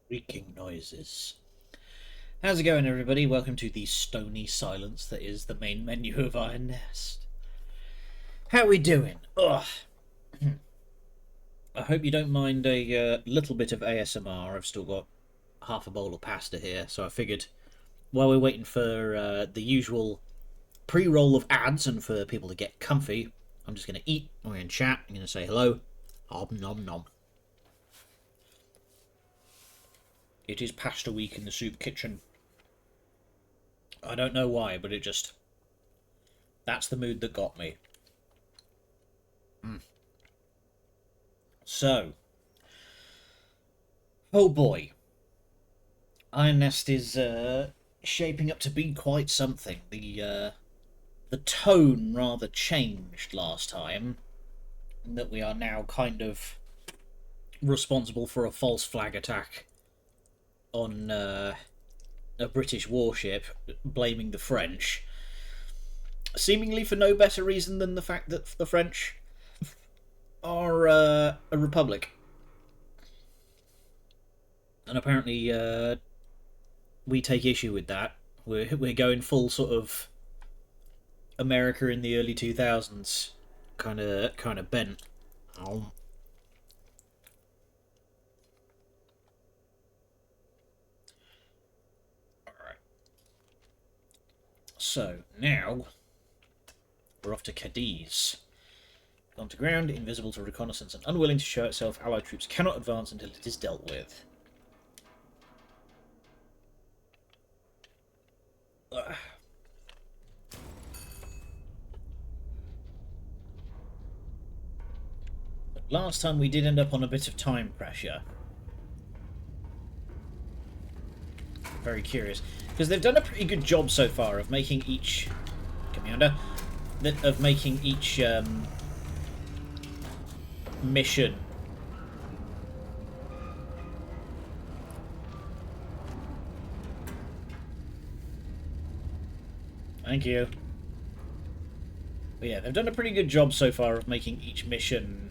Creaking noises. How's it going, everybody? Welcome to the stony silence that is the main menu of Iron Nest. How we doing? Ugh. I hope you don't mind a little bit of ASMR. I've still got half a bowl of pasta here, so I figured while we're waiting for the usual pre-roll of ads and for people to get comfy, I'm just going to eat. I'm going to chat. I'm going to say hello. Om nom nom. It is pasta week in the soup kitchen. I don't know why, but that's the mood that got me. So, oh boy, Iron Nest is shaping up to be quite something. The tone rather changed last time. That we are now kind of responsible for a false flag attack on a British warship, blaming the French, seemingly for no better reason than the fact that the French are a republic. And apparently we take issue with that. We're going full sort of America in the early 2000s kind of bent. Oh. Alright. So, now we're off to Cadiz. Gone to ground, invisible to reconnaissance, and unwilling to show itself, Allied troops cannot advance until it is dealt with. Ugh. Last time we did end up on a bit of time pressure. Very curious. Because they've done a pretty good job so far of making each... Commander? Of making each mission Thank you. But yeah, they've done a pretty good job so far of making each mission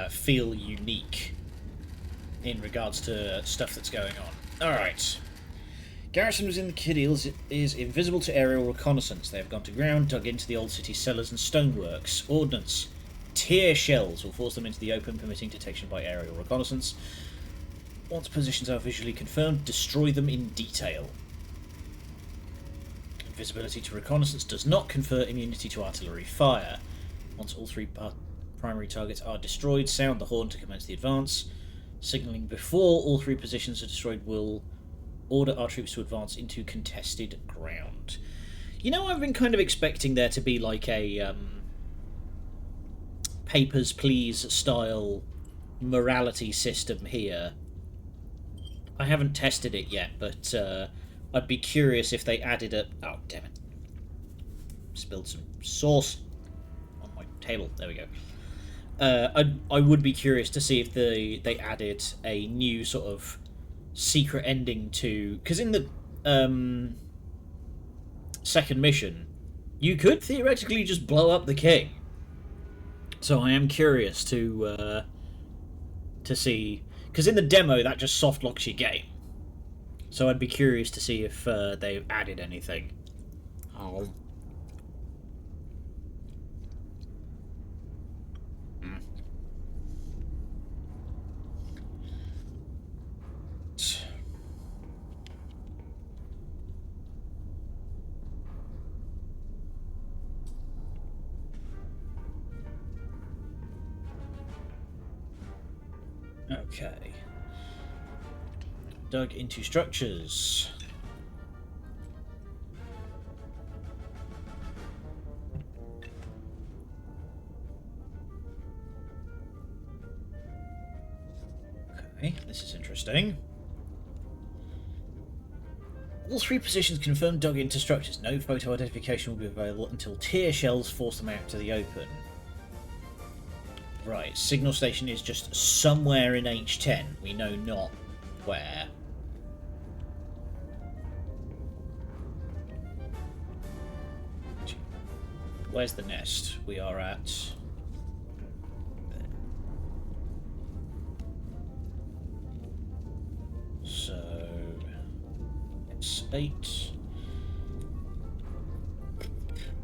feel unique in regards to stuff that's going on. Alright. Garrison within the Cadiz is invisible to aerial reconnaissance. They have gone to ground, dug into the old city cellars and stoneworks. Ordnance. Tear shells will force them into the open, permitting detection by aerial reconnaissance. Once positions are visually confirmed, destroy them in detail. Invisibility to reconnaissance does not confer immunity to artillery fire. Once all three primary targets are destroyed, sound the horn to commence the advance. Signalling before all three positions are destroyed will order our troops to advance into contested ground. You know, I've been kind of expecting there to be like a Papers, Please style morality system here. I haven't tested it yet, but I'd be curious if they added a... Oh, damn it. Spilled some sauce on my table. There we go. I would be curious to see if they added a new sort of secret ending to... Because in the second mission, you could theoretically just blow up the king. So I am curious to see... Because in the demo, that just soft locks your game. So I'd be curious to see if they've added anything. Oh. Okay. Dug into structures. Okay, this is interesting. All three positions confirmed dug into structures. No photo identification will be available until tear shells force them out to the open. Right, signal station is just somewhere in H10. We know not where. Where's the nest? We are at... So... 8.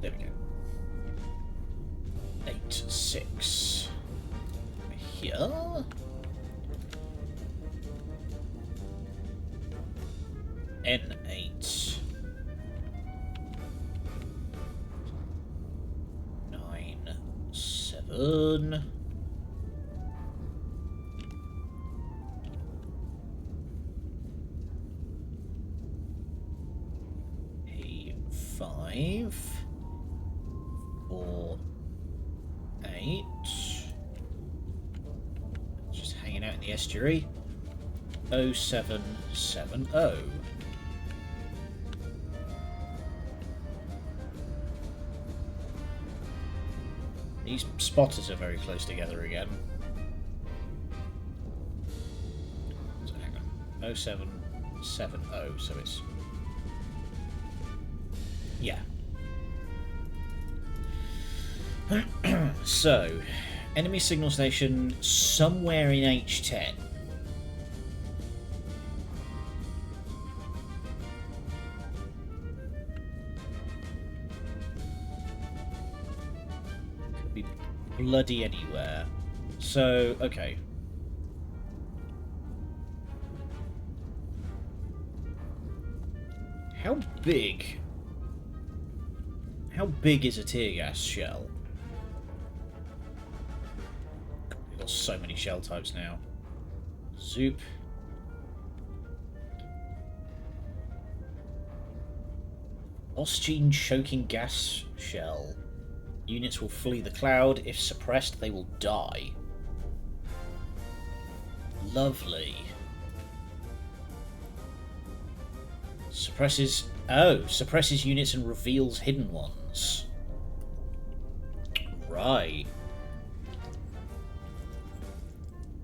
There we go. 8, 6. Here. N8. 9, 7. A5. 4, 8. Just hanging out in the estuary. 0770. These spotters are very close together again. So hang on. 0770, so it's... yeah. So, enemy signal station somewhere in H10. Could be bloody anywhere. So, okay. How big is a tear gas shell? We've got so many shell types now. Zoop. Phosgene choking gas shell. Units will flee the cloud. If suppressed, they will die. Lovely. Suppresses... oh, suppresses units and reveals hidden ones. Right.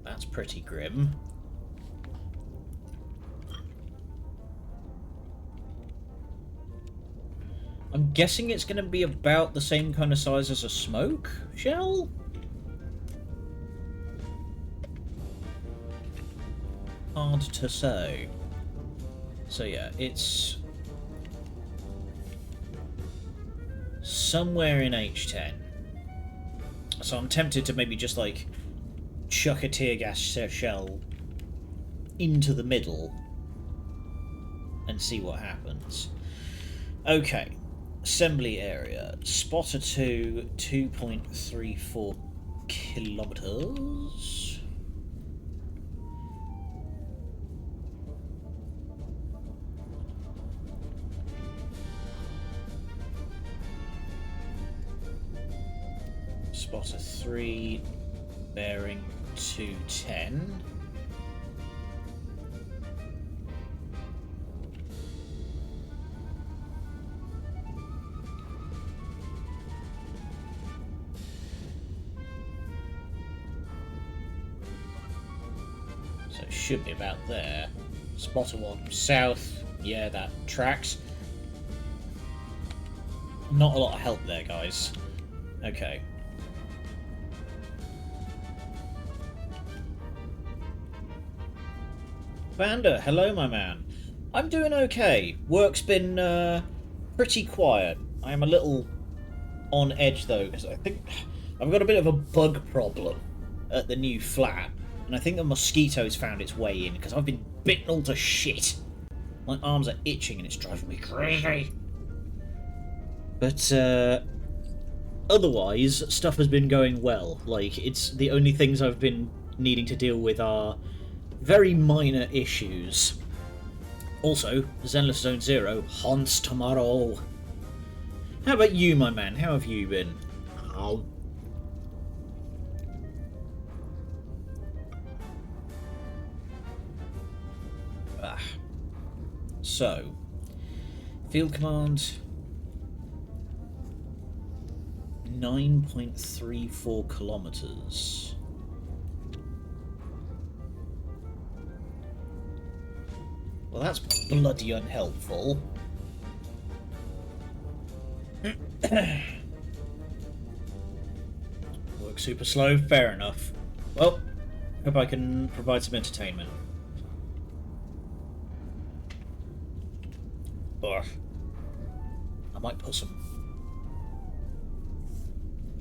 That's pretty grim. I'm guessing it's going to be about the same kind of size as a smoke shell? Hard to say. So yeah, it's somewhere in H10. So I'm tempted to maybe just like chuck a tear gas shell into the middle and see what happens. Okay, assembly area. Spotter 2, 2.34 kilometers. Spotter 3, bearing 210. So it should be about there. Spotter 1 south, yeah, that tracks. Not a lot of help there, guys. Okay. Vander, hello my man. I'm doing okay. Work's been pretty quiet. I am a little on edge though, because I think I've got a bit of a bug problem at the new flat. And I think the mosquito's found its way in, because I've been bitten all to shit. My arms are itching and it's driving me crazy. But otherwise, stuff has been going well. Like, it's the only things I've been needing to deal with are very minor issues. Also, Zenless Zone Zero haunts tomorrow. How about you, my man? How have you been? Oh. So, field command 9.34 kilometers. Well, that's bloody unhelpful. Work super slow, fair enough. Well, hope I can provide some entertainment. Or I might put some.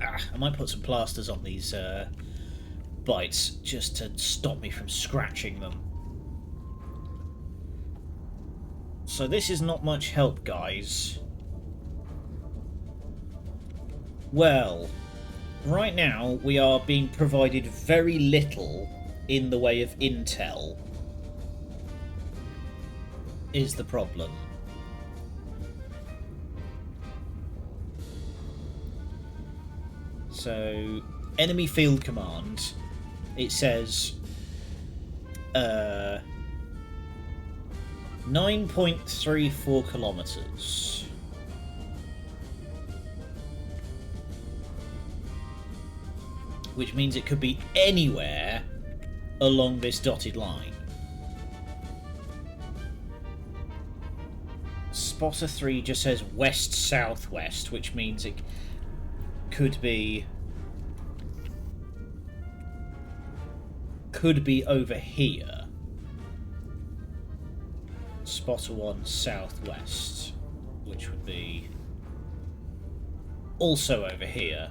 I might put some plasters on these bites just to stop me from scratching them. So this is not much help, guys. Well, right now we are being provided very little in the way of intel, is the problem. So, enemy field command, it says 9.34 kilometers. Which means it could be anywhere along this dotted line. Spotter 3 just says west-southwest, which means it could be over here. Spotter 1 southwest, which would be also over here,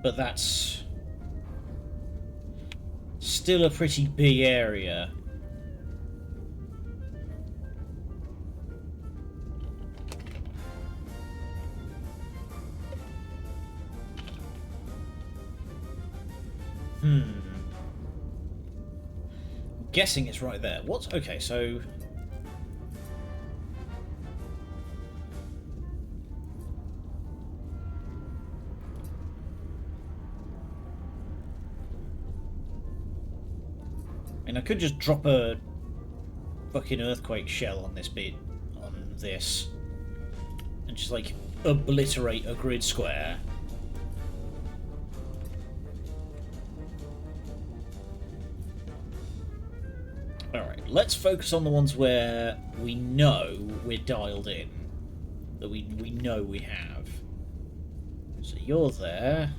but that's still a pretty big area. I'm guessing it's right there. What's okay? So I could just drop a fucking earthquake shell on this bit, on this, and just like obliterate a grid square. Alright, let's focus on the ones where we know we're dialed in. That we know we have. So you're there.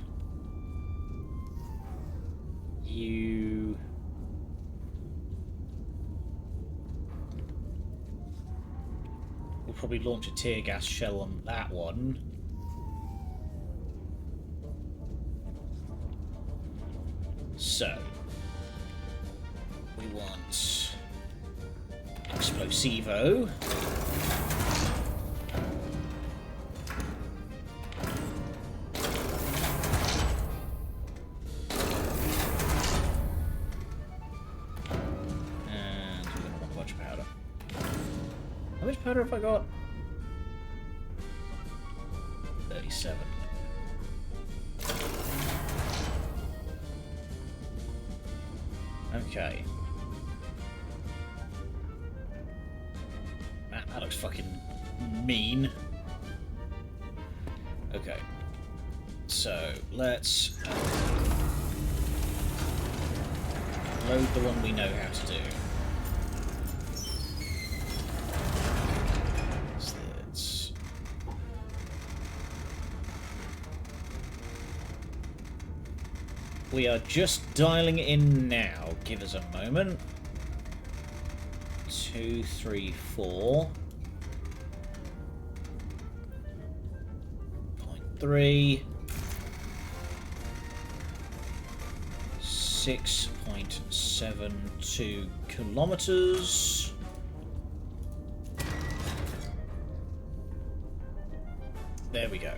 You... We'll probably launch a tear gas shell on that one. So... we want... Explosivo. And we're going to want a bunch of powder. How much powder have I got? 37. Okay. Man, that looks fucking mean. Okay. So, let's load the one we know how to do. We are just dialing it in now. Give us a moment. 2, 3, 4. 0.3. 6.72 kilometers. There we go.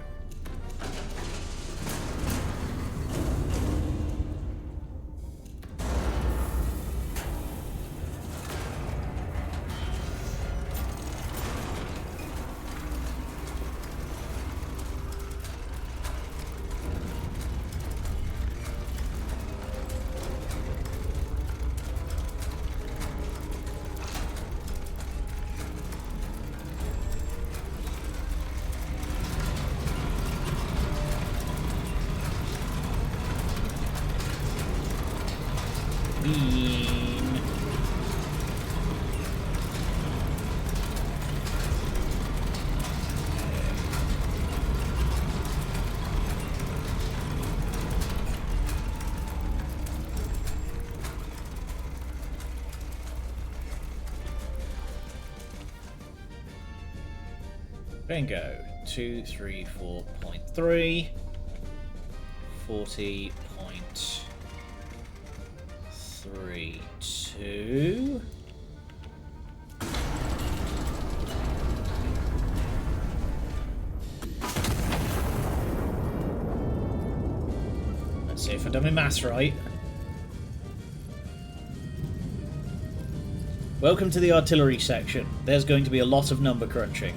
Bingo. 234.3. 40.32. Let's see if I've done my maths right. Welcome to the artillery section. There's going to be a lot of number crunching.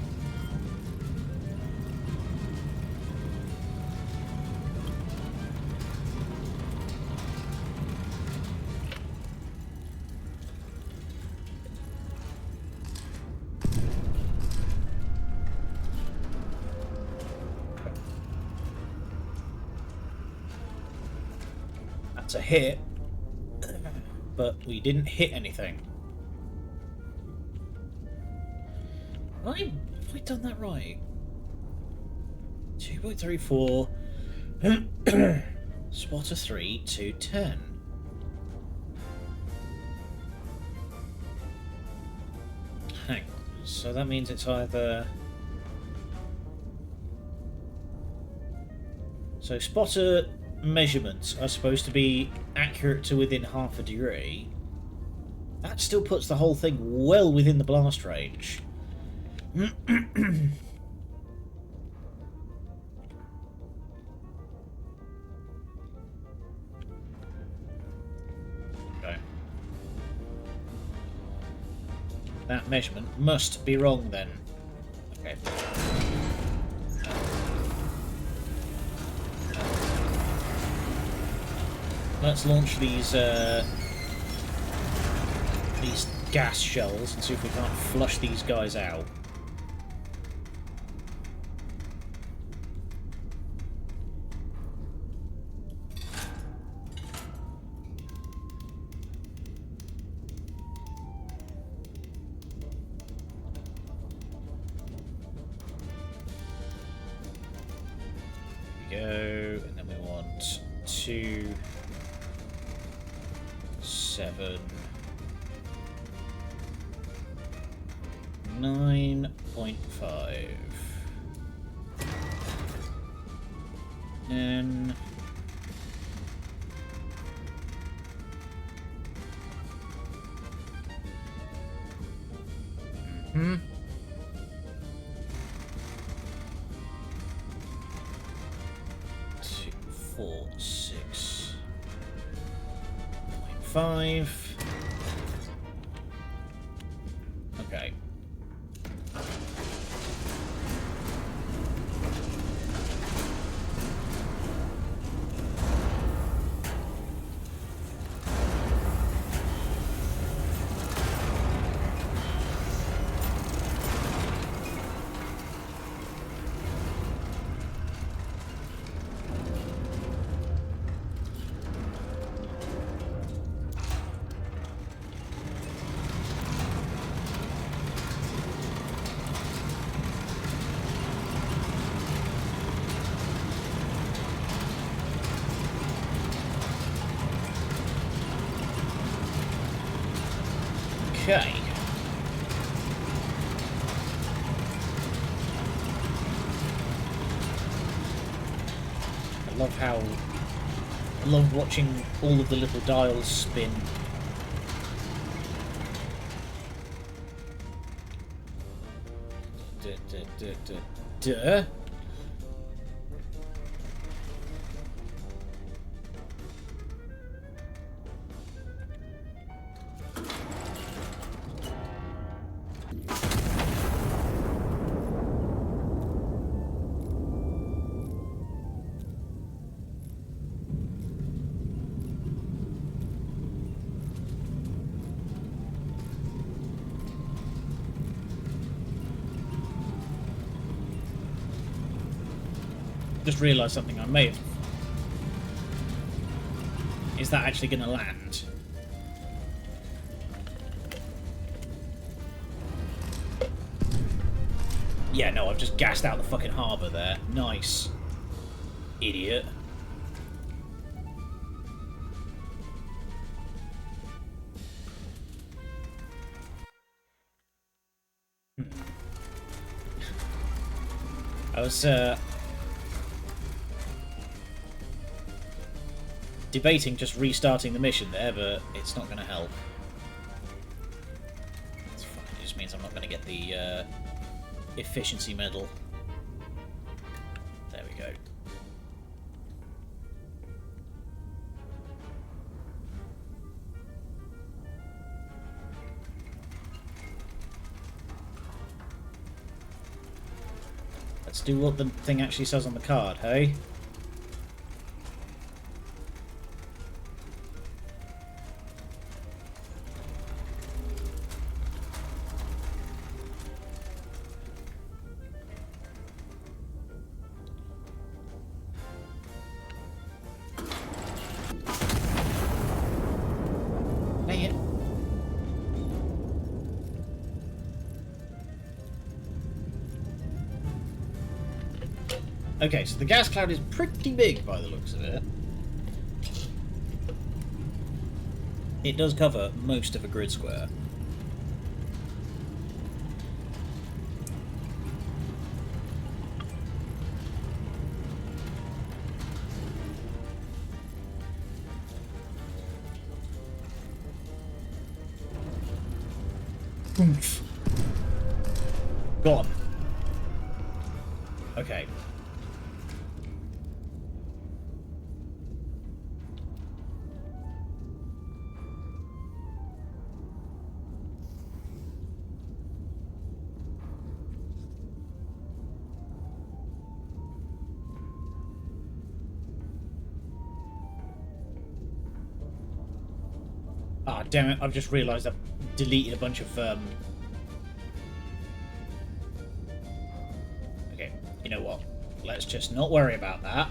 That's a hit, but we didn't hit anything. Have I done that right? 2.34. Spotter 3 to 10. Hang on. So that means it's either... So spotter measurements are supposed to be accurate to within half a degree. That still puts the whole thing well within the blast range. Okay. That measurement must be wrong then. Okay. Let's launch these gas shells and see if we can't flush these guys out. Go, and then we want 2, 7, 9.5, and 2, 4, 6.5. Okay. Okay. I love watching all of the little dials spin. Duh. Just realised something I may have... Is that actually going to land? Yeah, no, I've just gassed out the fucking harbour there. Nice. Idiot. was debating just restarting the mission there, but it's not going to help. It's fine. It just means I'm not going to get the efficiency medal. There we go. Let's do what the thing actually says on the card, hey? Dang it. Okay, so the gas cloud is pretty big by the looks of it. It does cover most of a grid square. Oomph. Gone. Okay. Ah, damn it, I've just realised I've deleted a bunch of, Okay, you know what? Let's just not worry about that.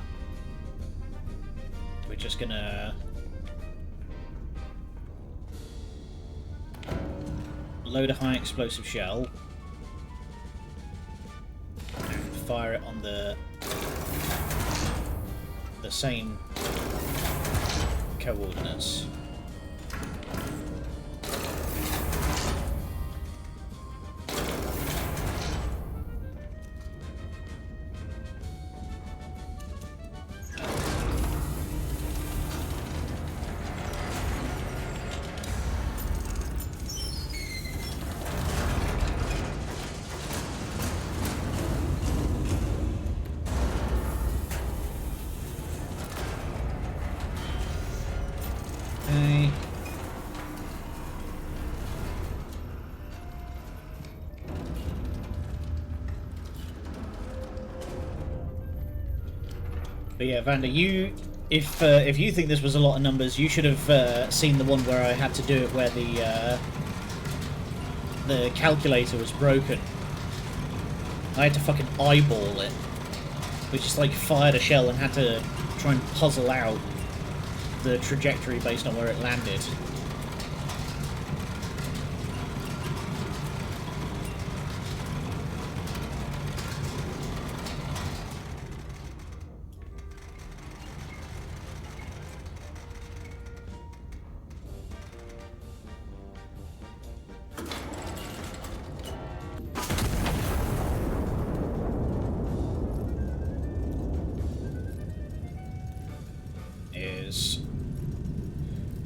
We're just gonna... load a high explosive shell. And fire it on the same coordinates. Okay. But yeah, Vanda, if you think this was a lot of numbers, you should have seen the one where I had to do it where the calculator was broken. I had to fucking eyeball it. We just like fired a shell and had to try and puzzle out the trajectory based on where it landed.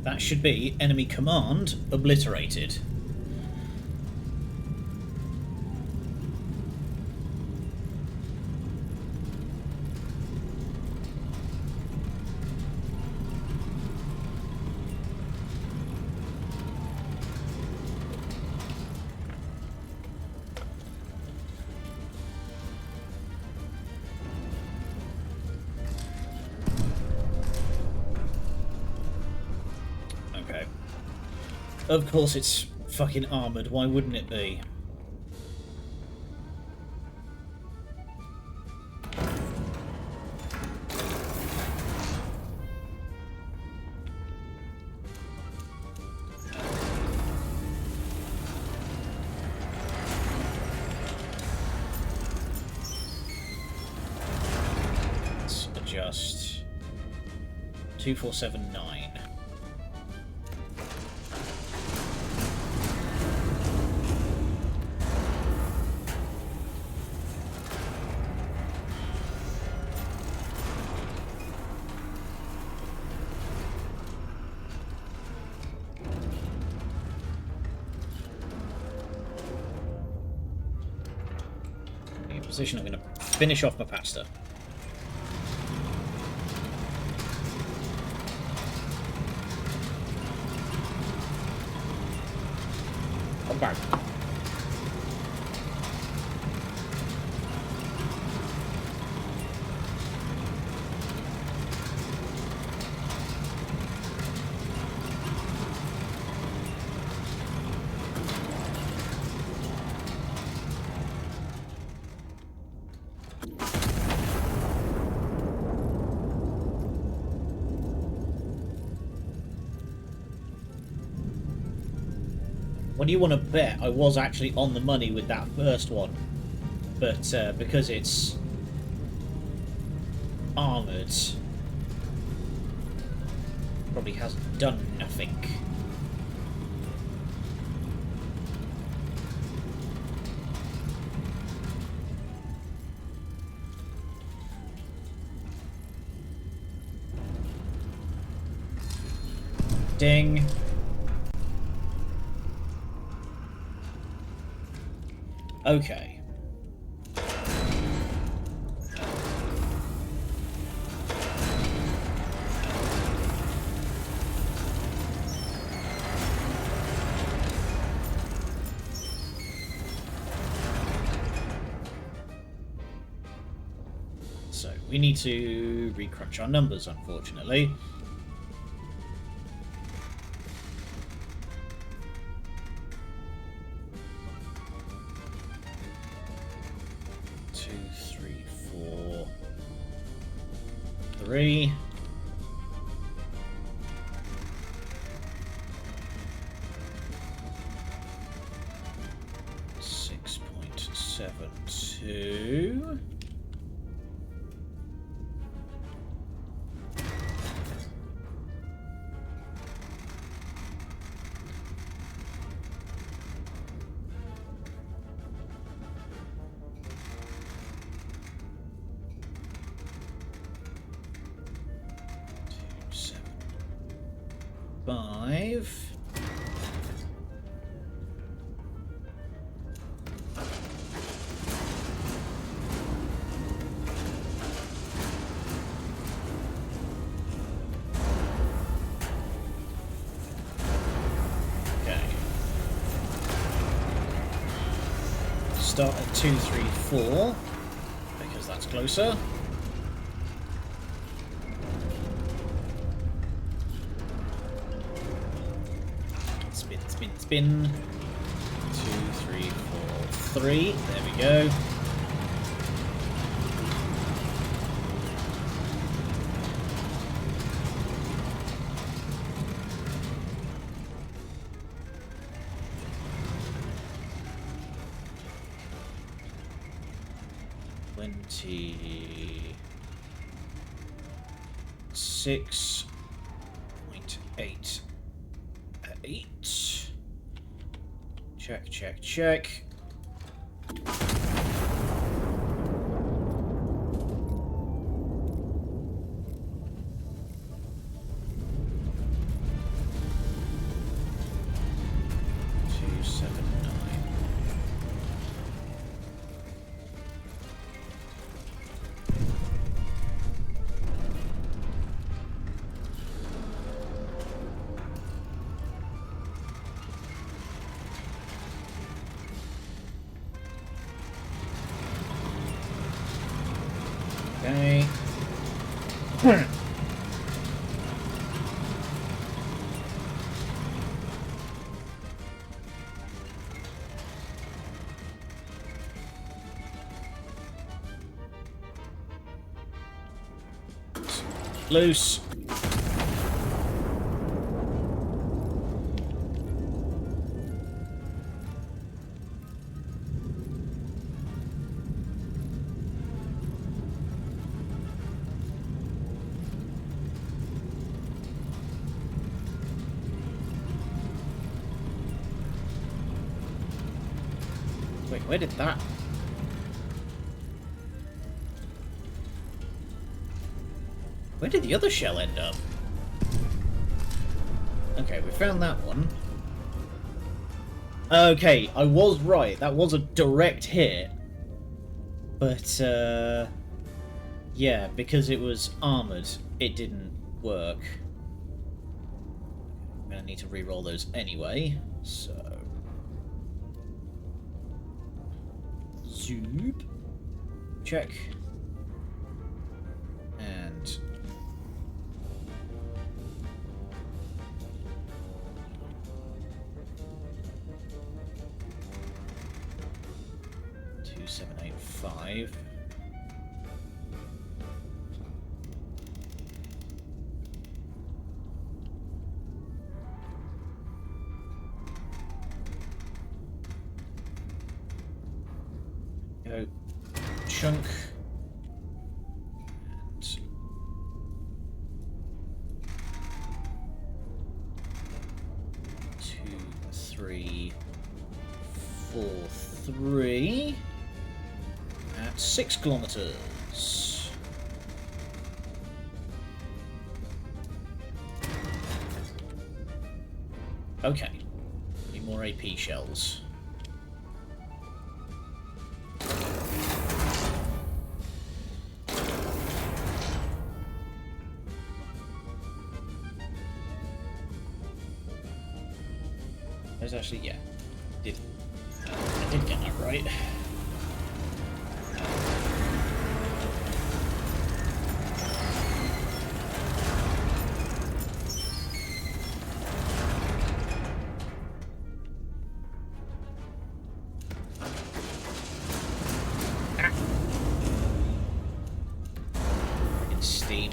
That should be enemy command obliterated. Of course it's fucking armoured, why wouldn't it be? Let's adjust 2479. position. I'm going to finish off my pasta. I'm back. What do you want to bet? I was actually on the money with that first one, but because it's armoured, probably hasn't done nothing. Ding. Okay. So, we need to recrunch our numbers, unfortunately. Three. $6.72. Five. Okay. Start at 2, 3, 4 because that's closer. Spin. 2, 3, 4, 3. There we go. $26.88. Check, check, check. Okay. Loose. Wait, where did that... Where did the other shell end up? Okay, we found that one. Okay, I was right. That was a direct hit. But, yeah, because it was armoured, it didn't work. I'm going to need to re-roll those anyway, so... Zoop. Check. And... $2,785. Go. Chunk. And 2, 3, 4, 3 at 6 kilometers. Okay. Need more AP shells. There's actually, yeah. I did get that right. Freaking steam.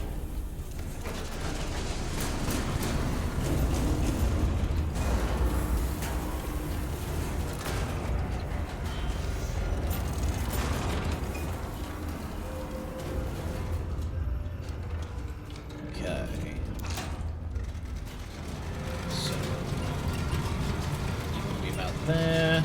There.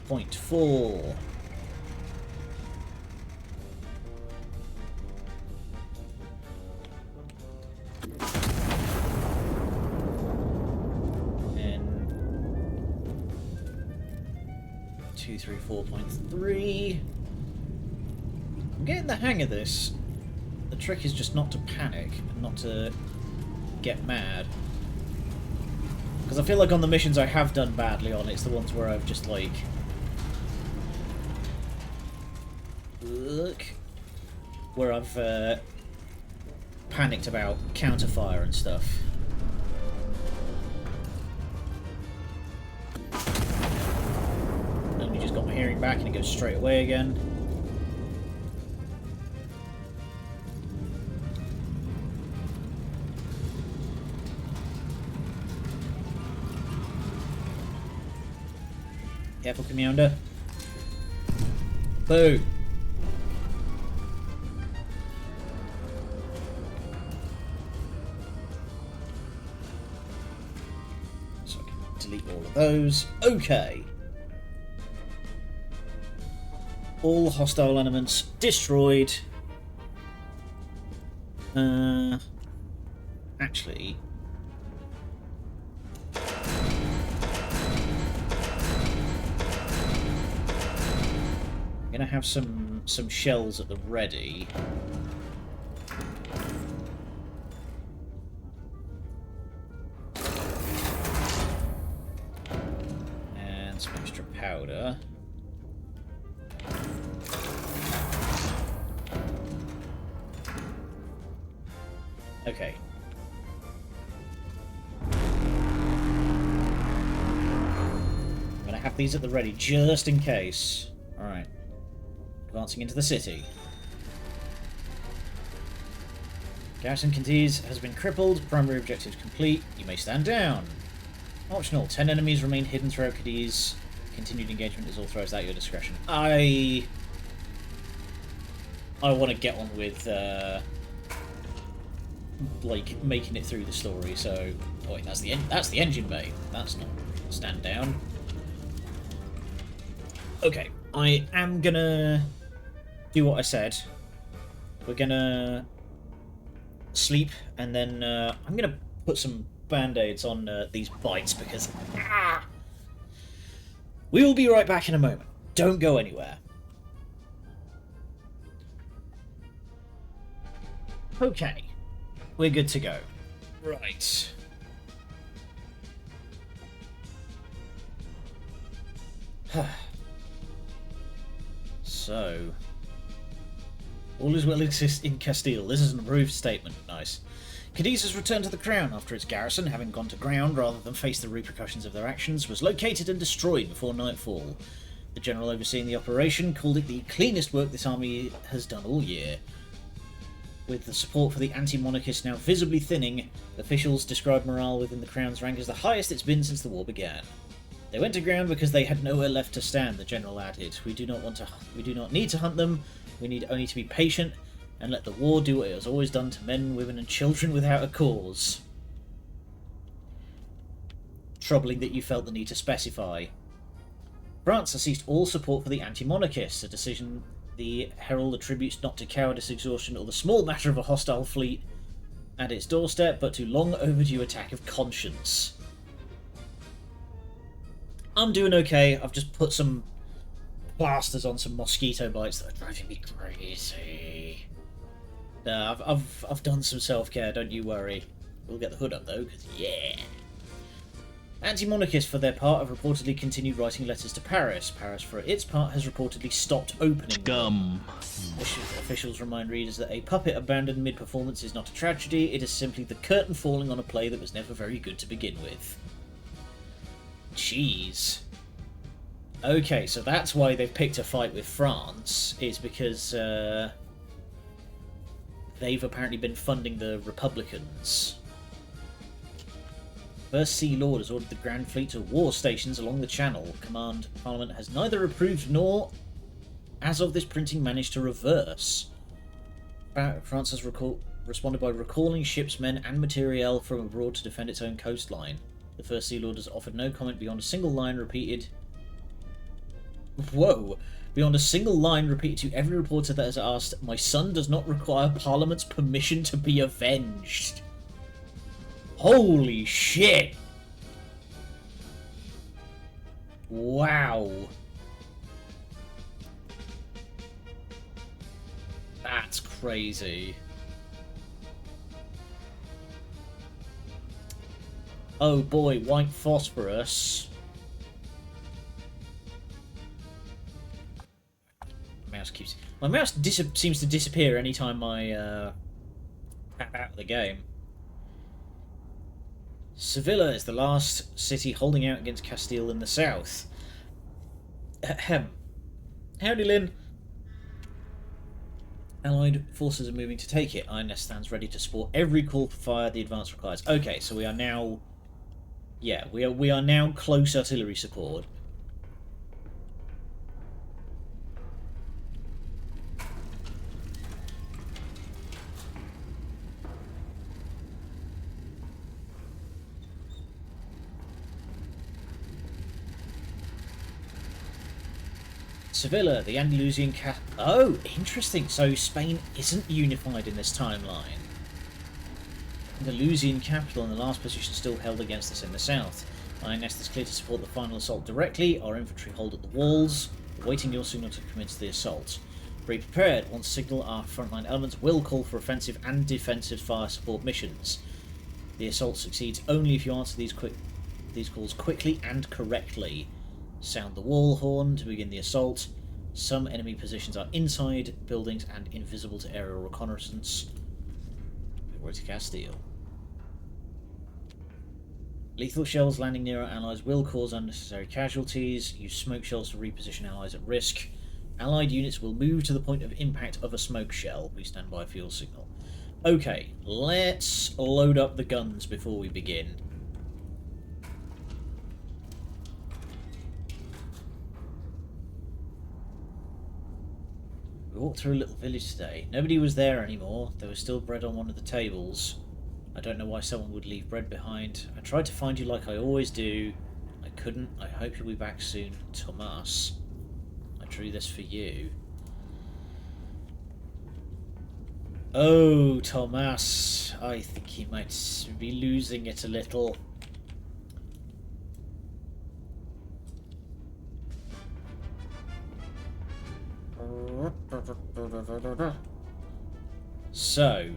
.4. And 234.3. I'm getting the hang of this. The trick is just not to panic and not to get mad. Because I feel like on the missions I have done badly on, it's the ones where I've just like... Look. Where I've panicked about counterfire and stuff. And we just got my hearing back and it goes straight away again. Careful, Commander. Boo! So I can delete all of those. Okay. All hostile elements destroyed. Actually... gonna have some shells at the ready. And some extra powder. Okay. I'm gonna have these at the ready just in case. Alright. Advancing into the city. Garrison Cadiz has been crippled. Primary objective complete. You may stand down. Optional. 10 enemies remain hidden throughout Cadiz. Continued engagement is authorized at your discretion. I want to get on with like making it through the story, so Oh wait, that's the engine bay. That's not stand down. Okay, I am gonna do what I said. We're gonna sleep, and then I'm gonna put some band-aids on these bites because we will be right back in a moment. Don't go anywhere. Okay, we're good to go. Right. So, all is well in Castile. This is an approved statement. Nice. Cadiz has returned to the crown after its garrison, having gone to ground rather than face the repercussions of their actions, was located and destroyed before nightfall. The general overseeing the operation called it the cleanest work this army has done all year. With the support for the anti-monarchists now visibly thinning, officials described morale within the crown's rank as the highest it's been since the war began. They went to ground because they had nowhere left to stand, the general added. We do not need to hunt them. We need only to be patient and let the war do what it has always done to men, women and children without a cause. Troubling that you felt the need to specify. France has ceased all support for the anti-monarchists, a decision the Herald attributes not to cowardice, exhaustion, or the small matter of a hostile fleet at its doorstep, but to long overdue attack of conscience. I'm doing okay. I've just put some plasters on some mosquito bites that are driving me crazy. No, I've done some self-care, don't you worry. We'll get the hood up though, because yeah. Anti-monarchists, for their part, have reportedly continued writing letters to Paris. Paris, for its part, has reportedly stopped opening them. Officials remind readers that a puppet abandoned mid-performance is not a tragedy, it is simply the curtain falling on a play that was never very good to begin with. Jeez. Okay, so that's why they've picked a fight with France, is because they've apparently been funding the Republicans. First Sea Lord has ordered the Grand Fleet to war stations along the Channel. Parliament has neither approved nor, as of this printing, managed to reverse. France has responded by recalling ships, men and materiel from abroad to defend its own coastline. The First Sea Lord has offered no comment beyond a single line repeated... Whoa! Beyond a single line repeated to every reporter that has asked, "My son does not require Parliament's permission to be avenged." Holy shit! Wow. That's crazy. Oh boy, white phosphorus. My mouse seems to disappear anytime I tap out of the game. Sevilla is the last city holding out against Castile in the south. Ahem. Howdy, Lynn. Allied forces are moving to take it. INS stands ready to support every call for fire the advance requires. Okay, so we are now... Yeah, we are now close artillery support. Sevilla, the Andalusian Oh, interesting. So Spain isn't unified in this timeline. Andalusian capital and the last position still held against us in the south. INS is clear to support the final assault directly. Our infantry hold at the walls, awaiting your signal to commence the assault. Be prepared. Once signal, our frontline elements will call for offensive and defensive fire support missions. The assault succeeds only if you answer these calls quickly and correctly. Sound the wall horn to begin the assault. Some enemy positions are inside buildings and invisible to aerial reconnaissance. We're to Castile. Lethal shells landing near our allies will cause unnecessary casualties. Use smoke shells to reposition allies at risk. Allied units will move to the point of impact of a smoke shell. We stand by fuel signal. Okay, let's load up the guns before we begin. We walked through a little village today. Nobody was there anymore. There was still bread on one of the tables. I don't know why someone would leave bread behind. I tried to find you like I always do. I couldn't. I hope you'll be back soon. Thomas. I drew this for you. Oh, Thomas. I think he might be losing it a little. So,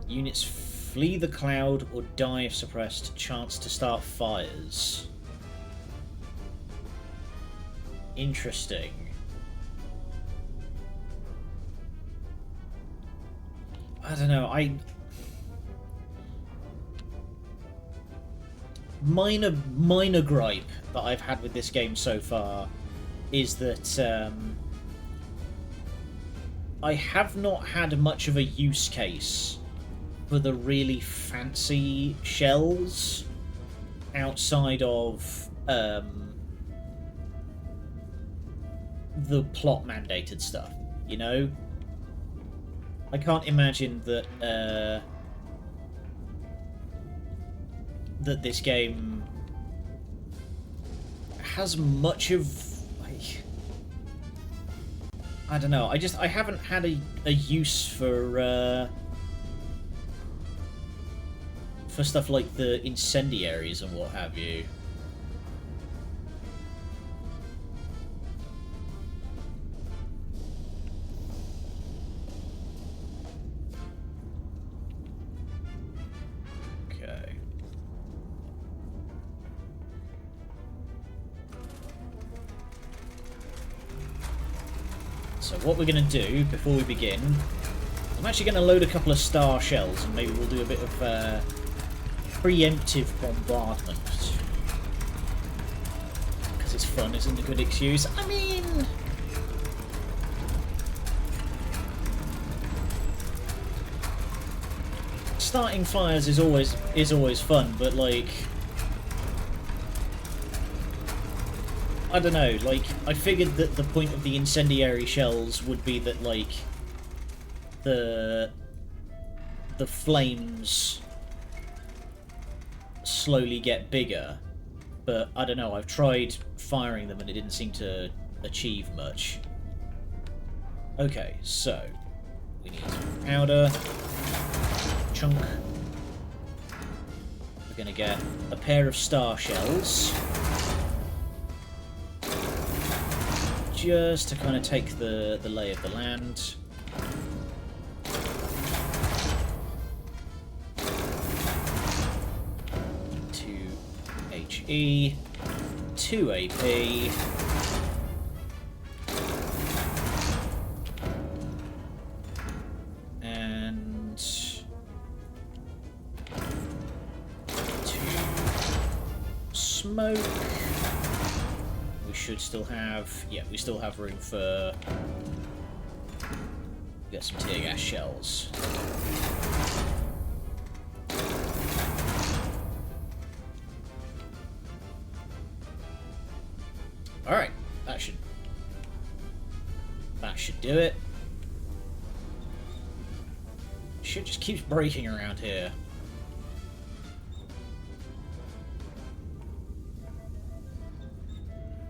units flee the cloud or die if suppressed. Chance to start fires. Interesting. I don't know. Minor gripe that I've had with this game so far is that I have not had much of a use case for the really fancy shells outside of the plot mandated stuff, you know? I can't imagine that that this game has much of, like, I don't know. I haven't had a use for stuff like the incendiaries and what have you. Okay. So what we're going to do before we begin, I'm actually going to load a couple of star shells and maybe we'll do a bit of preemptive bombardment. Because it's fun, isn't a good excuse. I mean, starting fires is always fun, but like, I don't know, like, I figured that the point of the incendiary shells would be that, like, the flames slowly get bigger, but I don't know, I've tried firing them and it didn't seem to achieve much. Okay, so, we need powder, chunk. We're gonna get a pair of star shells. Just to kind of take the lay of the land. Two HE, 2 AP. And 2 smoke. Should still have, yeah, we still have room for get some tear gas shells. All right, that should do it. Shit just keeps breaking around here.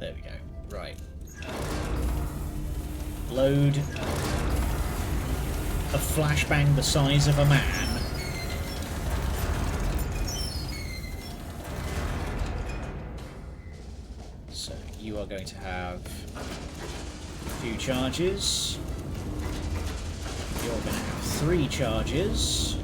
There we go. Right. Load a flashbang the size of a man. So you are going to have a few charges. You're going to have 3 charges.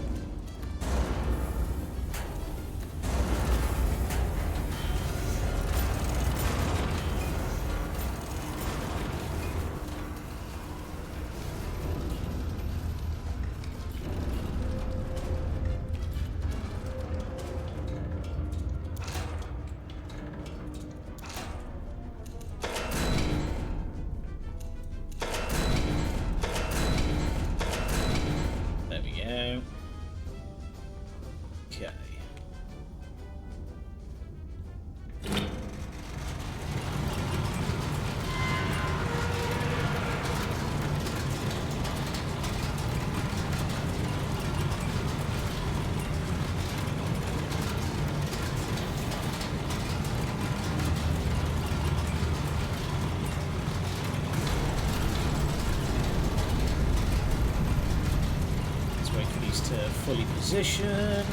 fully position.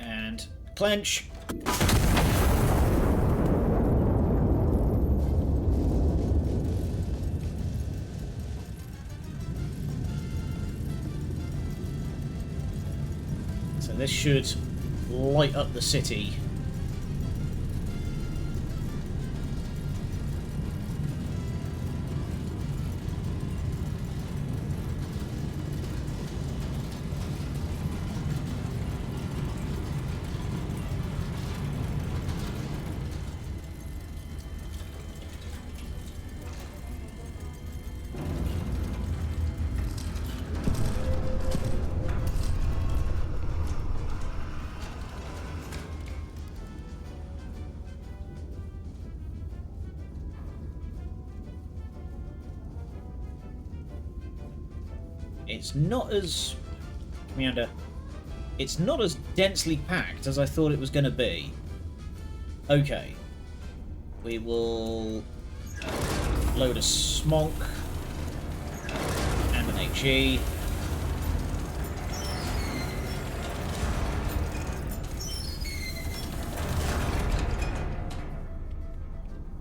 And clench. So this should light up the city. It's not as... Commander, it's not as densely packed as I thought it was going to be. Okay. We will load a smonk and an HE.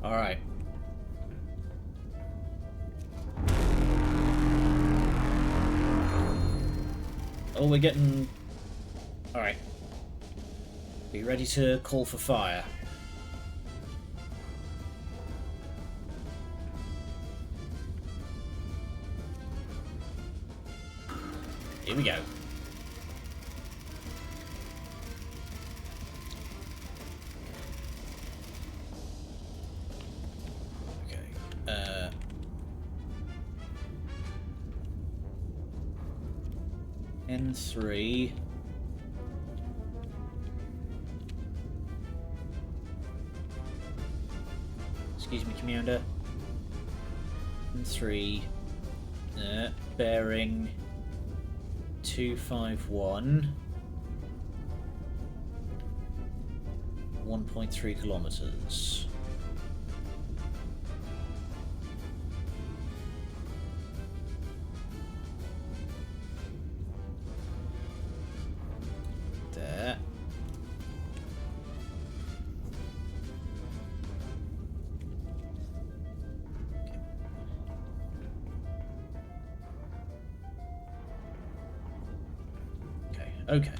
Alright. Oh, we're getting... Alright. Be ready to call for fire. Here we go. Okay. N3. Excuse me, Commander. N3. Bearing 251. 1.3 kilometers. There. Okay.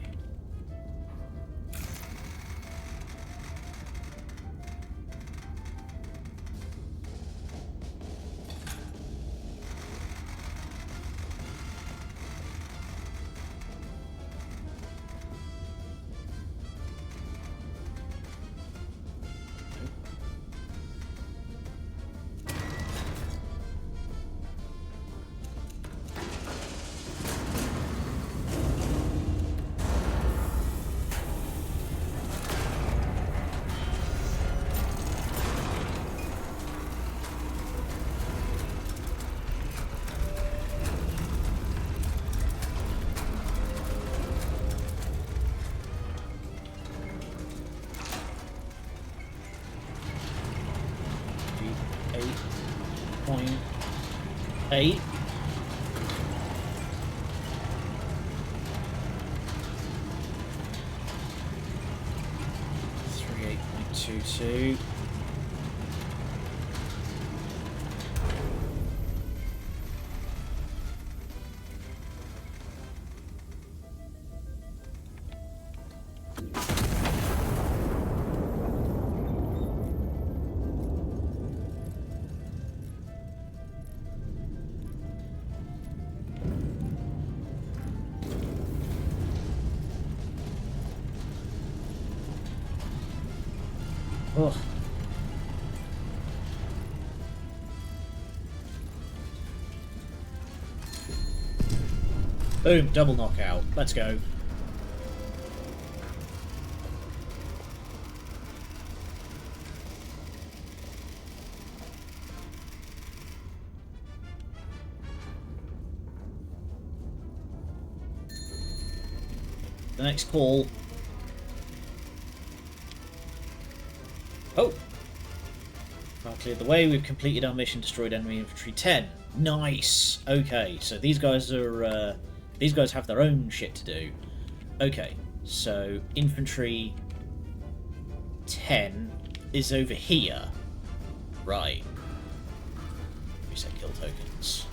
Eight. 38.22. Oh. Boom, double knockout. Let's go. The next call. Oh. Cleared the way. We've completed our mission. Destroyed enemy infantry 10. Nice. Okay, so these guys are these guys have their own shit to do. Okay, so infantry 10 is over here. Right. Reset kill tokens.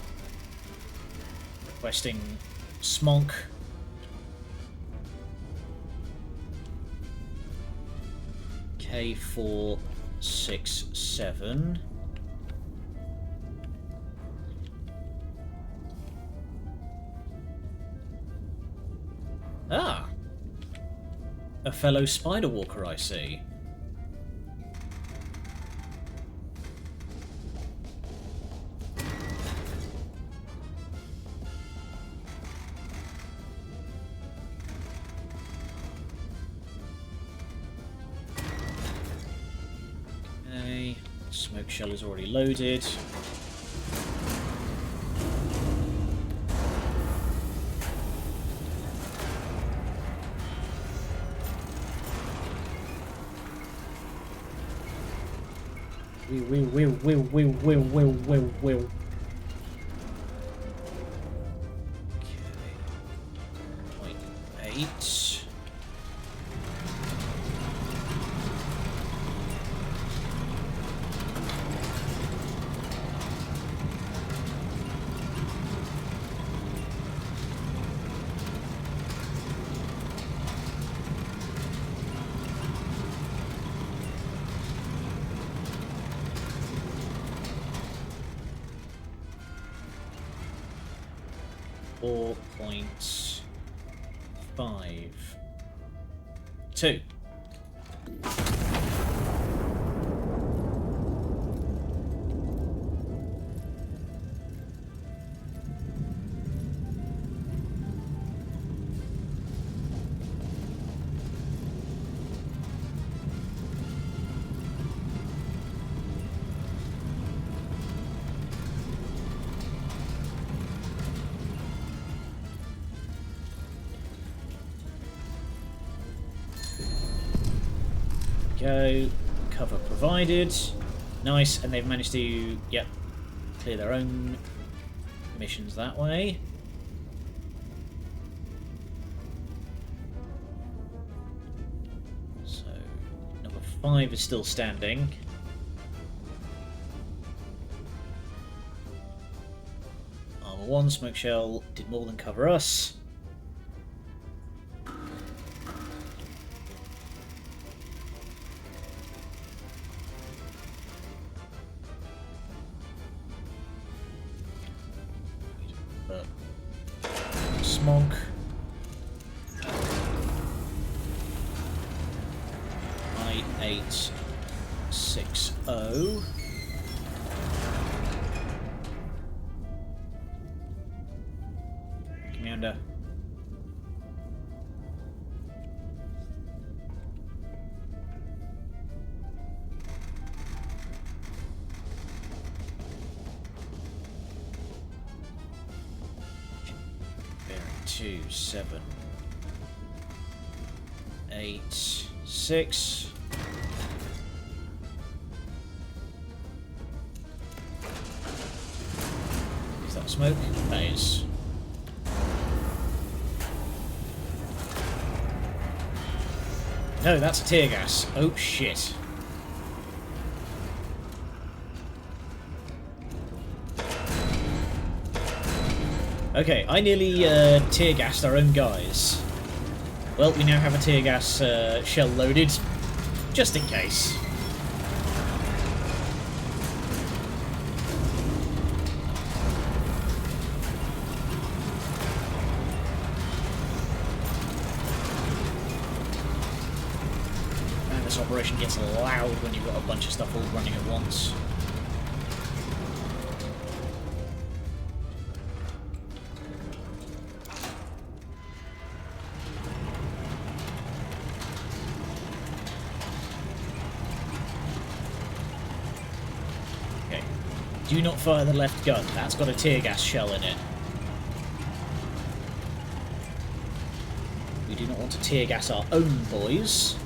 Requesting Smonk. K467. Ah! A fellow spider walker, I see. Okay, smoke shell is already loaded. Will. Okay. 0.8. .52. Go. Cover provided. Nice, and they've managed to, yep, clear their own missions that way. So, number 5 is still standing. Armor 1, smoke shell did more than cover us. Smonk. I-860. Commander. Two, 7, 8, 6. Is that smoke? That is. No, that's a tear gas. Oh shit. Okay, I nearly tear gassed our own guys. Well, we now have a tear gas shell loaded, just in case. And this operation gets loud when you've got a bunch of stuff all running at once. Do not fire the left gun. That's got a tear gas shell in it. We do not want to tear gas our own boys.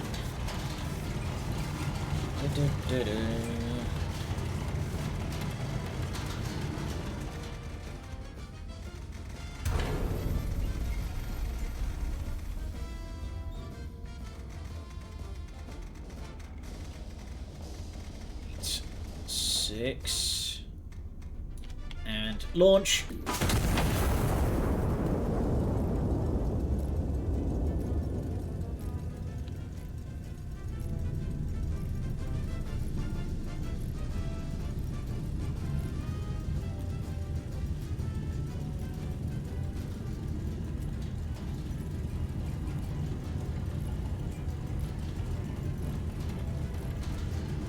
6. And launch.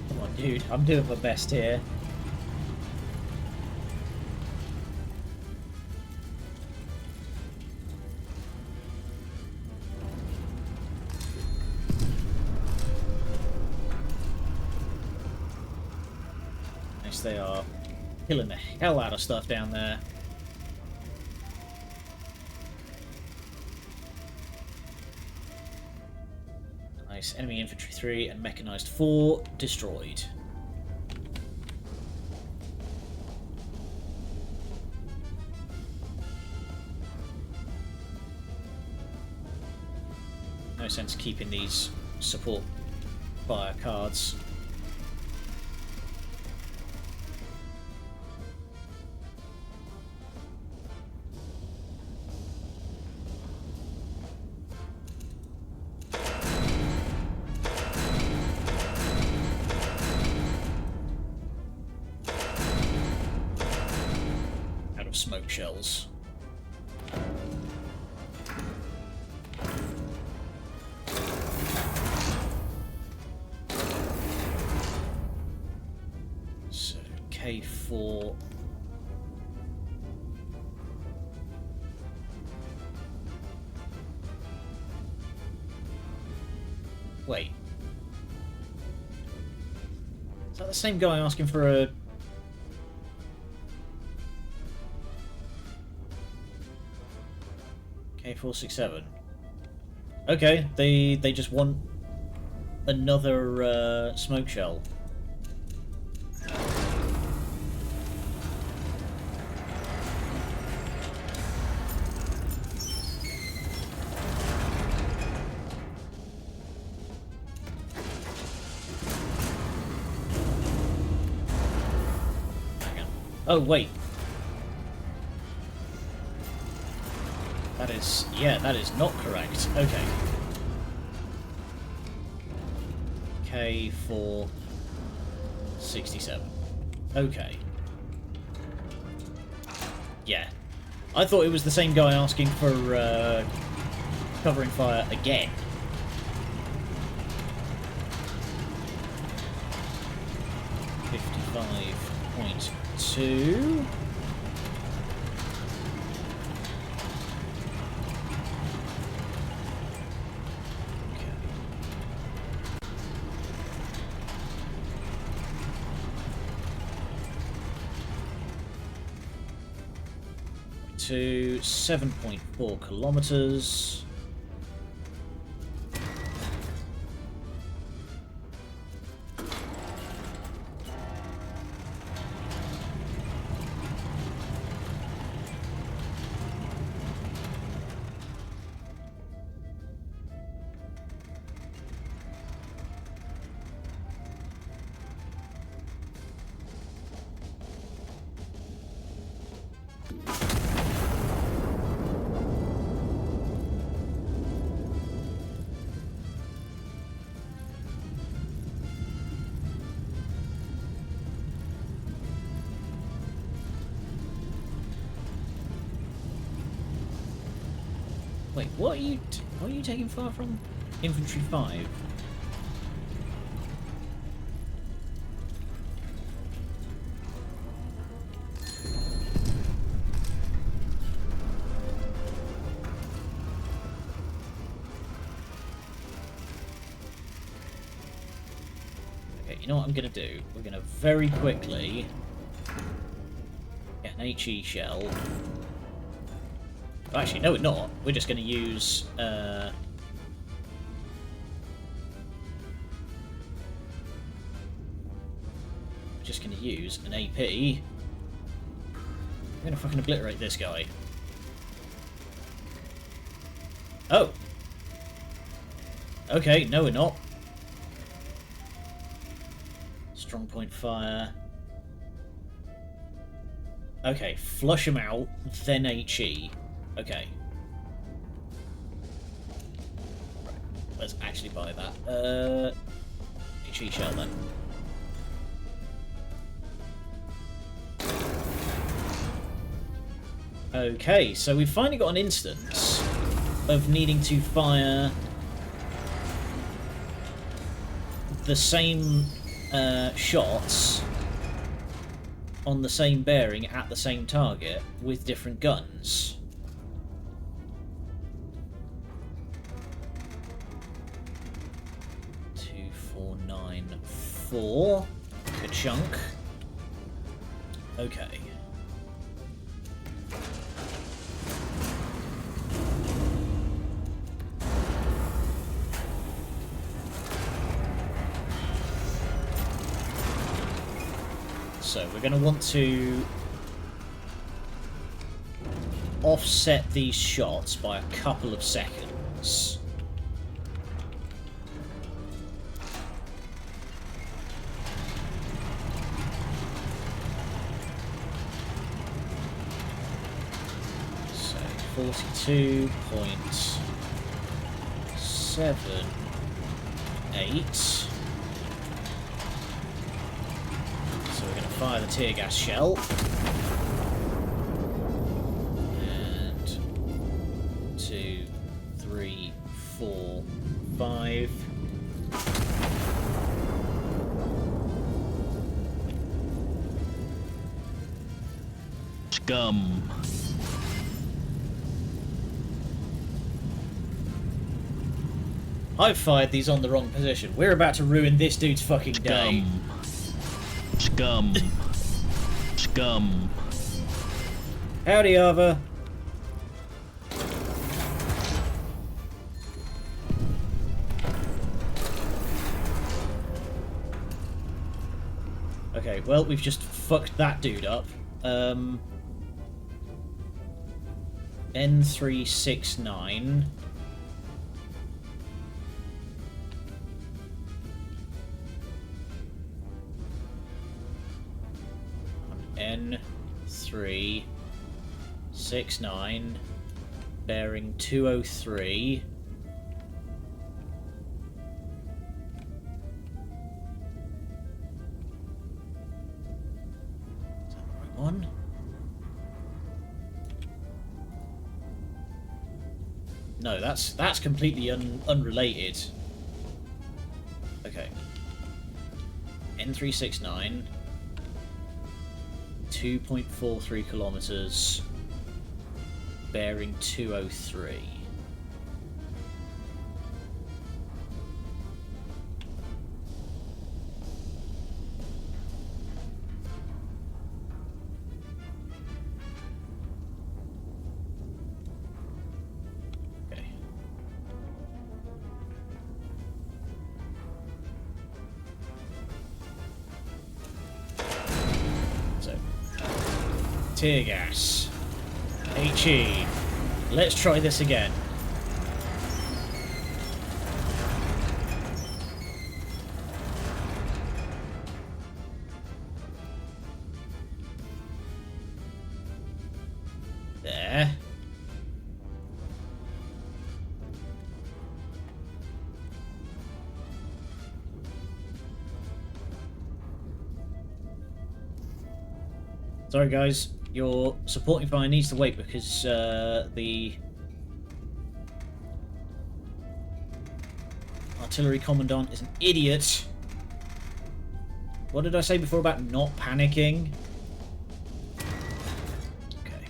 Come on, dude. I'm doing my best here. They are killing the hell out of stuff down there. Nice. Enemy infantry 3 and mechanized 4 destroyed. No sense keeping these support fire cards. Smoke shells. So K4. Wait. Is that the same guy asking for a K467? Okay, they just want another smoke shell. Hang on. Oh wait. That is, yeah, that is not correct. Okay. K467. Okay. Yeah. I thought it was the same guy asking for covering fire again. .2. To 7.4 kilometers. Wait, what are you taking fire from? Infantry 5. Okay, you know what I'm gonna do? We're gonna very quickly get an HE shell. Actually, no, we're not. We're just going to use... we're just going to use an AP. We're going to fucking obliterate this guy. Oh! Okay, no we're not. Strong point fire. Okay, flush them out, then HE. Okay. Right, let's actually buy that. HE shell then. Okay, so we've finally got an instance of needing to fire the same shots on the same bearing at the same target with different guns. Two, 4, 9, 4. Good chunk. Okay. So we're going to want to offset these shots by a couple of seconds. So 42.78. Fire the tear gas shell. And 2, 3, 4, 5. Scum. I've fired these on the wrong position. We're about to ruin this dude's fucking day. Scum. Scum. Howdy, Ava. Okay, well, we've just fucked that dude up. N369. N369, bearing 203. Is that the right one? No, that's completely unrelated. Okay. N369. 2.43 kilometers, bearing 203. Okay. So, tear gas. HE. Let's try this again. There. Sorry guys, your supporting fire needs to wait because the artillery commandant is an idiot. What did I say before about not panicking? Okay.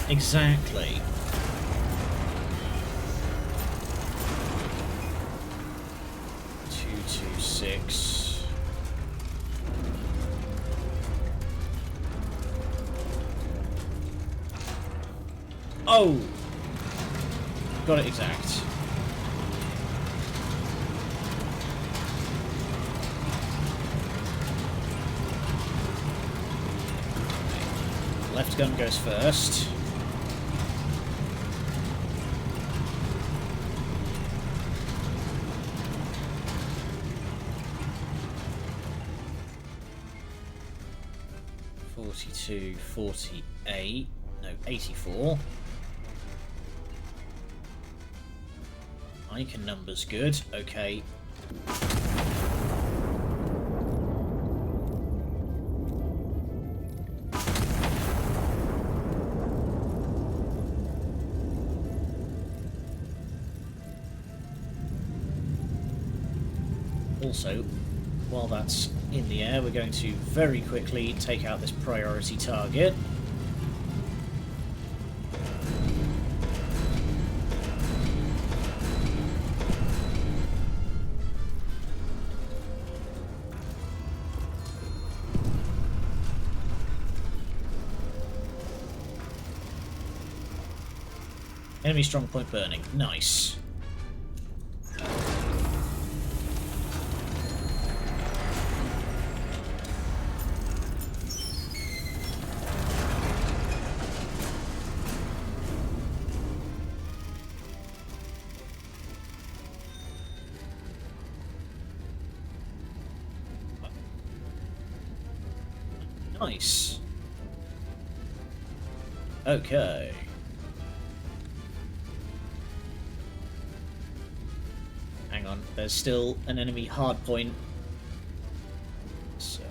Exactly. Six. Oh! Got it exact. Left gun goes first. 42, 48, no, 84. Icon numbers good, okay. Also, while that's in the air, we're going to very quickly take out this priority target. Enemy strongpoint burning. Nice. Nice. Okay. Hang on, there's still an enemy hardpoint. So...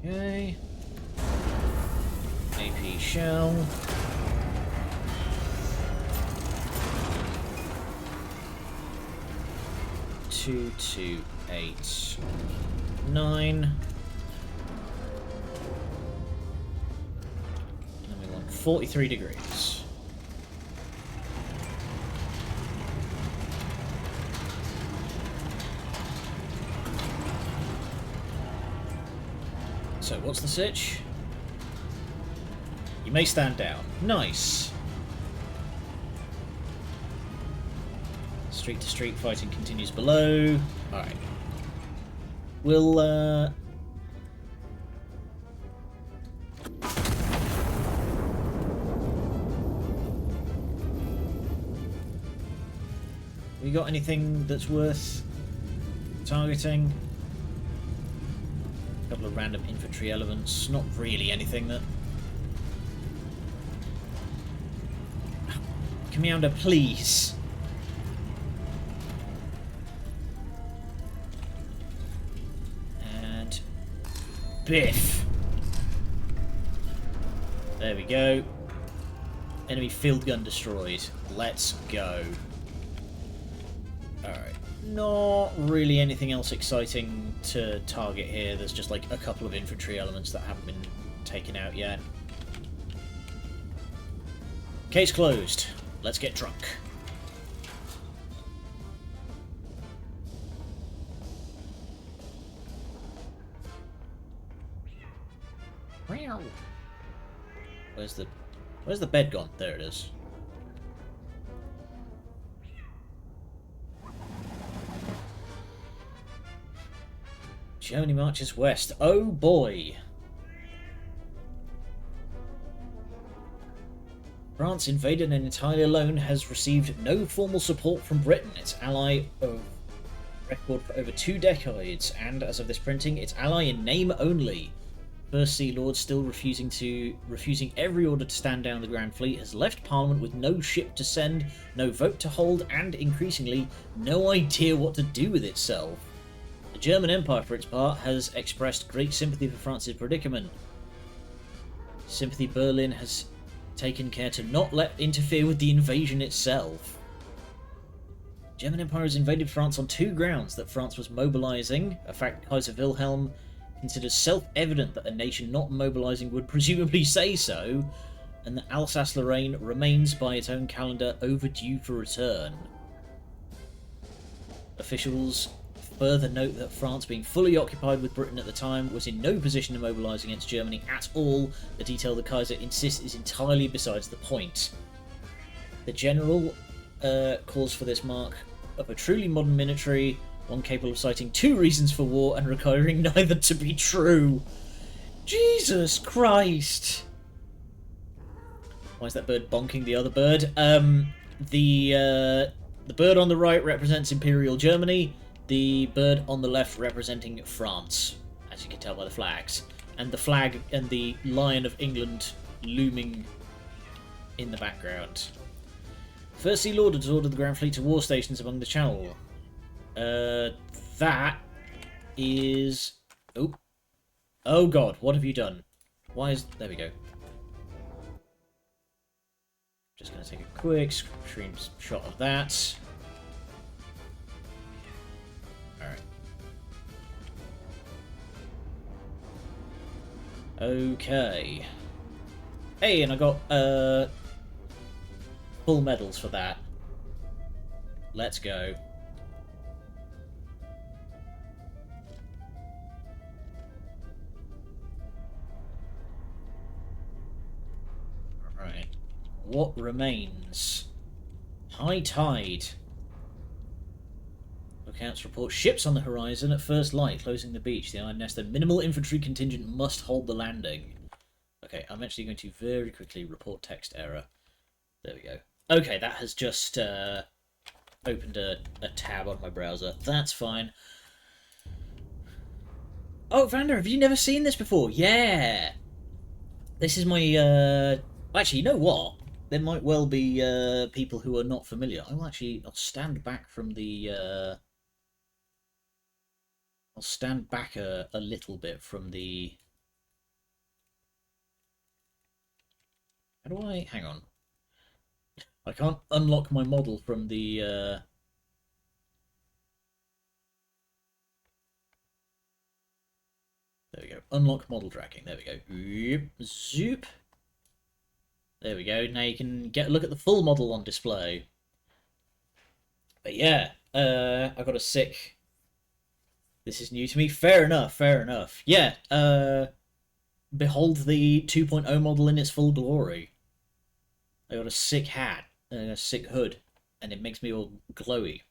Okay. AP shell. Two, 8, 9. And we want 43 degrees. So, what's the sitch? You may stand down. Nice! Street-to-street fighting continues below. Alright. We'll, we got anything that's worth targeting? A couple of random infantry elements. Not really anything that... Commander, please! And... Biff! There we go. Enemy field gun destroyed. Let's go. Alright. Not really anything else exciting to target here. There's just like a couple of infantry elements that haven't been taken out yet. Case closed. Let's get drunk. Where's the bed gone? There it is. Germany marches west. Oh boy! France, invaded and entirely alone, has received no formal support from Britain, its ally of record for over 2 decades, and as of this printing, its ally in name only. First Sea Lord, still refusing every order to stand down the Grand Fleet, has left Parliament with no ship to send, no vote to hold, and increasingly, no idea what to do with itself. The German Empire, for its part, has expressed great sympathy for France's predicament. Sympathy Berlin has taken care to not let interfere with the invasion itself. German Empire has invaded France on 2 grounds: that France was mobilizing, a fact Kaiser Wilhelm considers self-evident that a nation not mobilizing would presumably say so, and that Alsace-Lorraine remains by its own calendar overdue for return. Officials further note that France, being fully occupied with Britain at the time, was in no position to mobilise against Germany at all. The detail the Kaiser insists is entirely besides the point. The general calls for this mark of a truly modern military, one capable of citing 2 reasons for war and requiring neither to be true. Jesus Christ! Why is that bird bonking the other bird? The bird on the right represents Imperial Germany, the bird on the left representing France, as you can tell by the flags. And the flag and the Lion of England looming in the background. First Sea Lord has ordered the Grand Fleet to war stations among the Channel. That is... Oh. Oh god, what have you done? Why is... There we go. Just going to take a quick screen shot of that. Alright. Okay. Hey, and I got full medals for that. Let's go. Alright. What remains? High tide. Lookouts report ships on the horizon at first light, closing the beach. The Iron Nest, the minimal infantry contingent must hold the landing. Okay, I'm actually going to very quickly report text error. There we go. Okay, that has just opened a tab on my browser. That's fine. Oh, Vander, have you never seen this before? Yeah! This is my... Actually, you know what? There might well be people who are not familiar. I'll stand back from the... I'll stand back a little bit from the... How do I... Hang on. I can't unlock my model from the... There we go. Unlock model tracking. There we go. Zoop. There we go. Now you can get a look at the full model on display. But yeah, I got a sick... This is new to me. Fair enough, fair enough. Yeah, behold the 2.0 model in its full glory. I got a sick hat and a sick hood, and it makes me all glowy.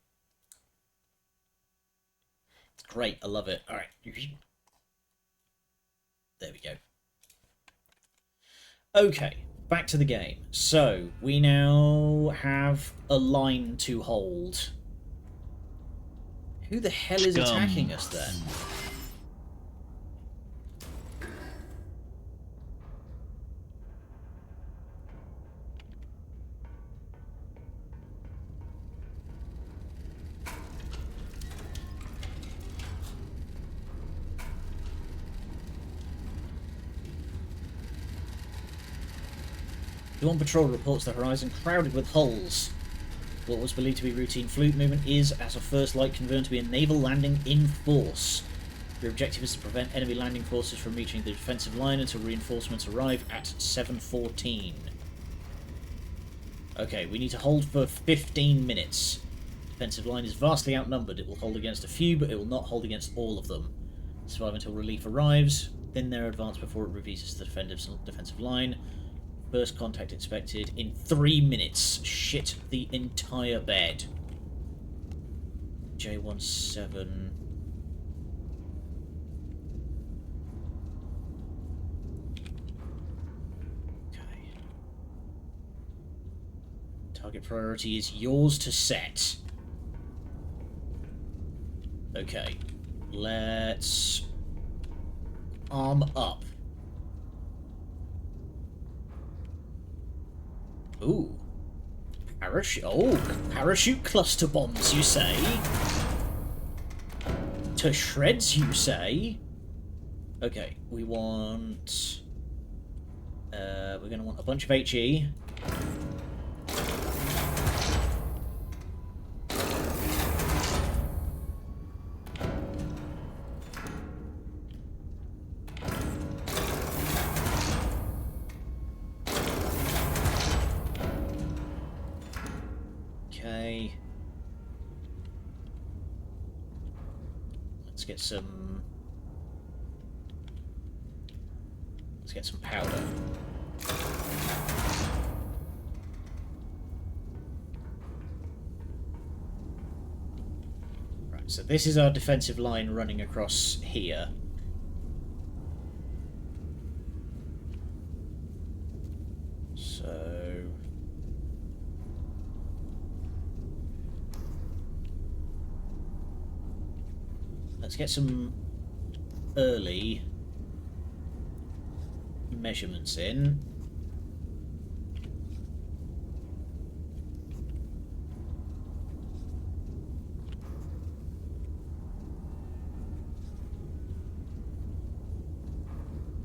It's great, I love it. Alright. There we go. Okay, back to the game. So, we now have a line to hold. Who the hell is attacking us then? Dawn Patrol reports the horizon crowded with hulls. What was believed to be routine fleet movement is, as of first light, confirmed to be a naval landing in force. Your objective is to prevent enemy landing forces from reaching the defensive line until reinforcements arrive at 7:14. Okay, we need to hold for 15 minutes. Defensive line is vastly outnumbered. It will hold against a few, but it will not hold against all of them. Survive until relief arrives. Thin their advance before it reveses the defensive line. First contact expected in 3 minutes. Shit the entire bed. J17. Okay. Target priority is yours to set. Okay. Let's arm up. Ooh. Parachute cluster bombs, you say? To shreds, you say? Okay, we want... we're going to want a bunch of HE. Okay. Let's get some... Let's get some powder. So this is our defensive line running across here. So... let's get some early measurements in.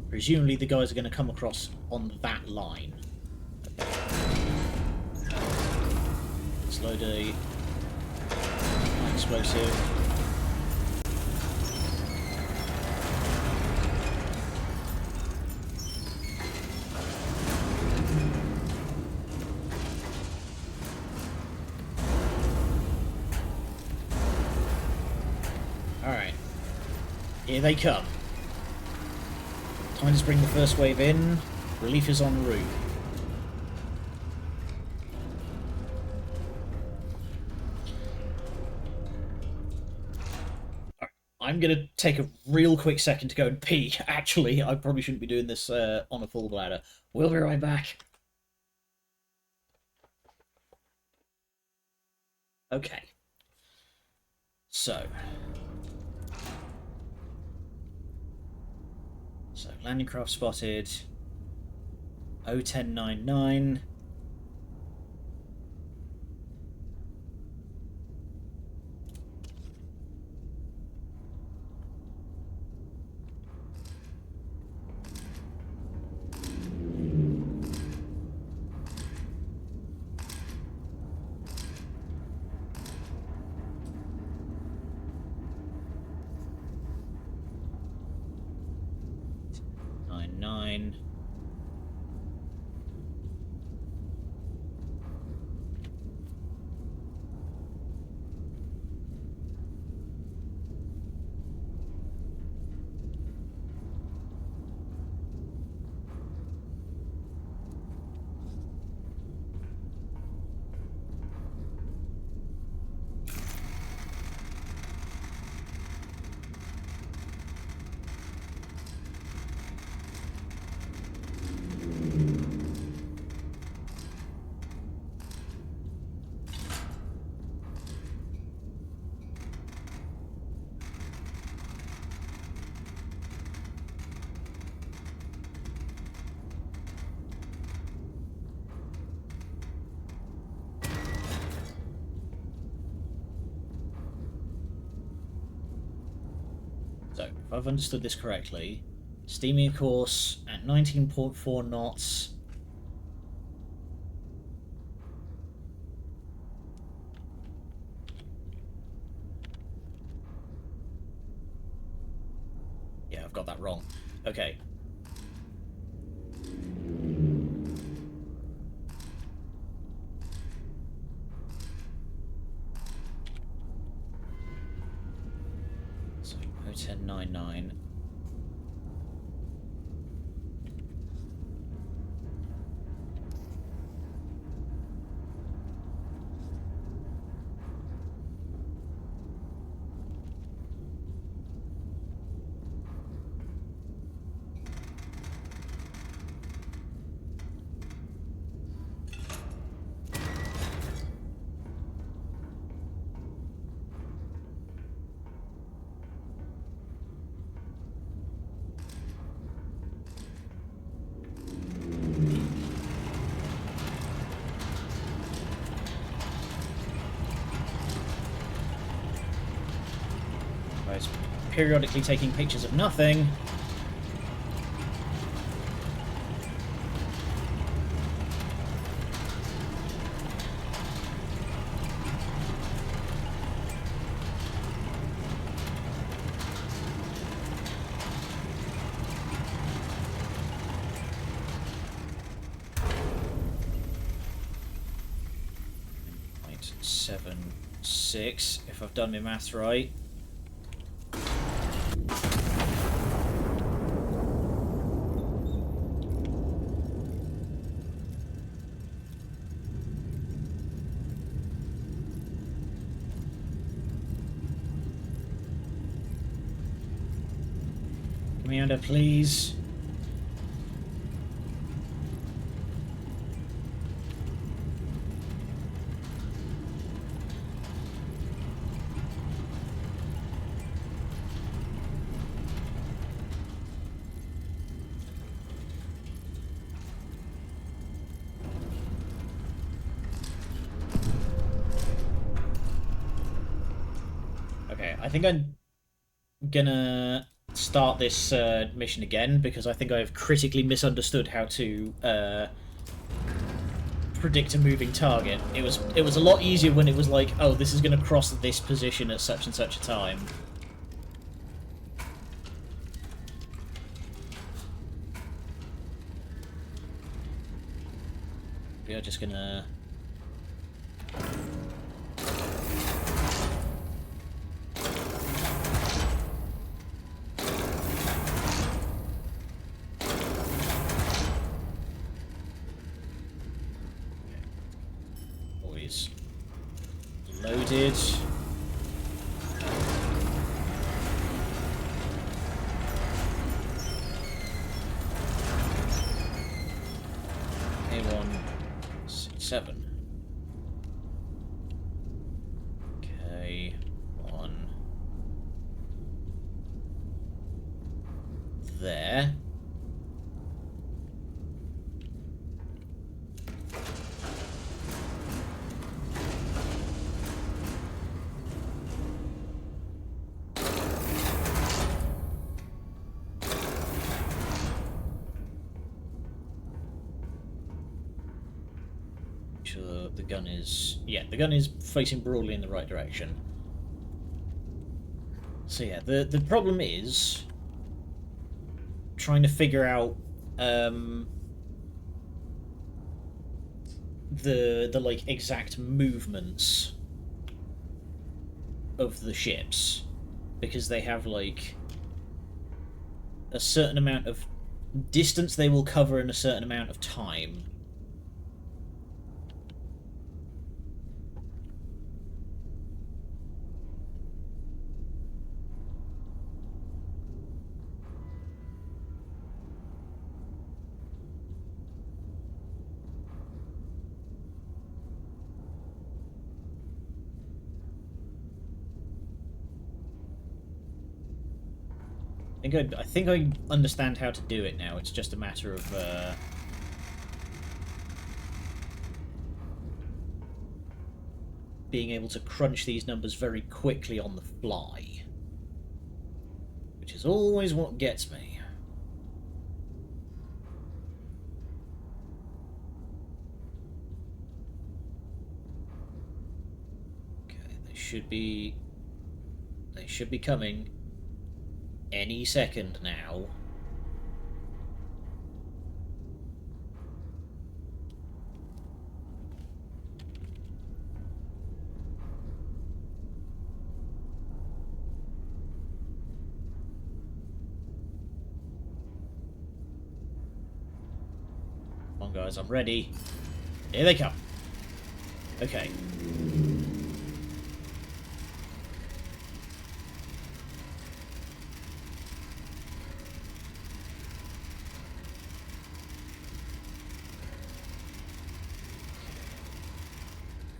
Presumably the guys are going to come across on that line. Let's load a high explosive. Alright. Here they come. Time to bring the first wave in. Relief is en route. I'm going to take a real quick second to go and pee. Actually, I probably shouldn't be doing this on a full bladder. We'll be right back. Okay. So, landing craft spotted. 01099. Nine. So, if I've understood this correctly, steaming course at 19.4 knots. Yeah, I've got that wrong. Okay. So, 01099. It's periodically taking pictures of nothing. .76, if I've done my maths right. Commander, please. Okay, I think I'm gonna start this mission again because I think I have critically misunderstood how to predict a moving target. It was a lot easier when it was like, oh, this is gonna cross this position at such and such a time. We are just gonna. Always loaded. A167. K1 there. Sure the gun is... yeah, the gun is facing broadly in the right direction. So yeah, the problem is trying to figure out the like exact movements of the ships, because they have like a certain amount of distance they will cover in a certain amount of time. I think I understand how to do it now. It's just a matter of being able to crunch these numbers very quickly on the fly, which is always what gets me. Okay, they should be coming any second now. Come on, guys, I'm ready. Here they come. Okay.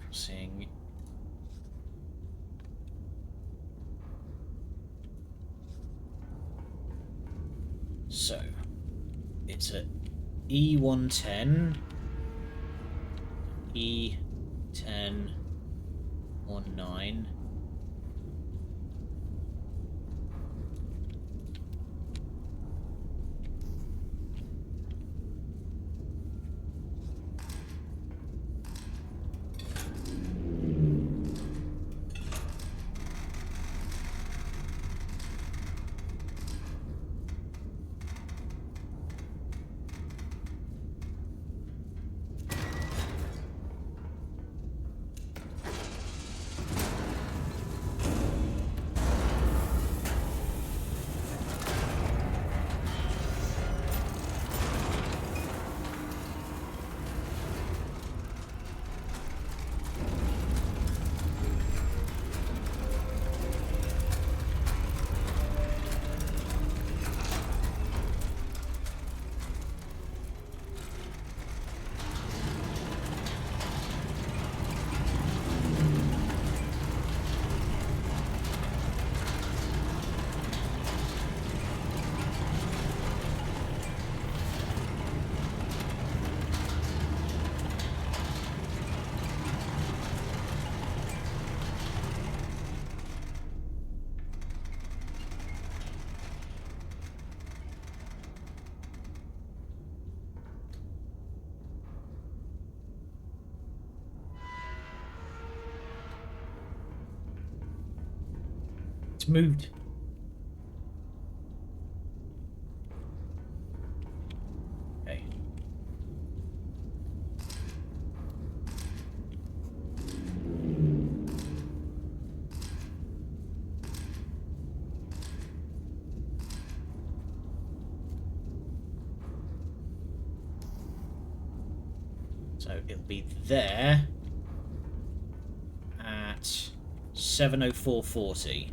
Crossing. So, it's a E110, E10, 19. It's moved. Okay. So it'll be there at 7:04:40.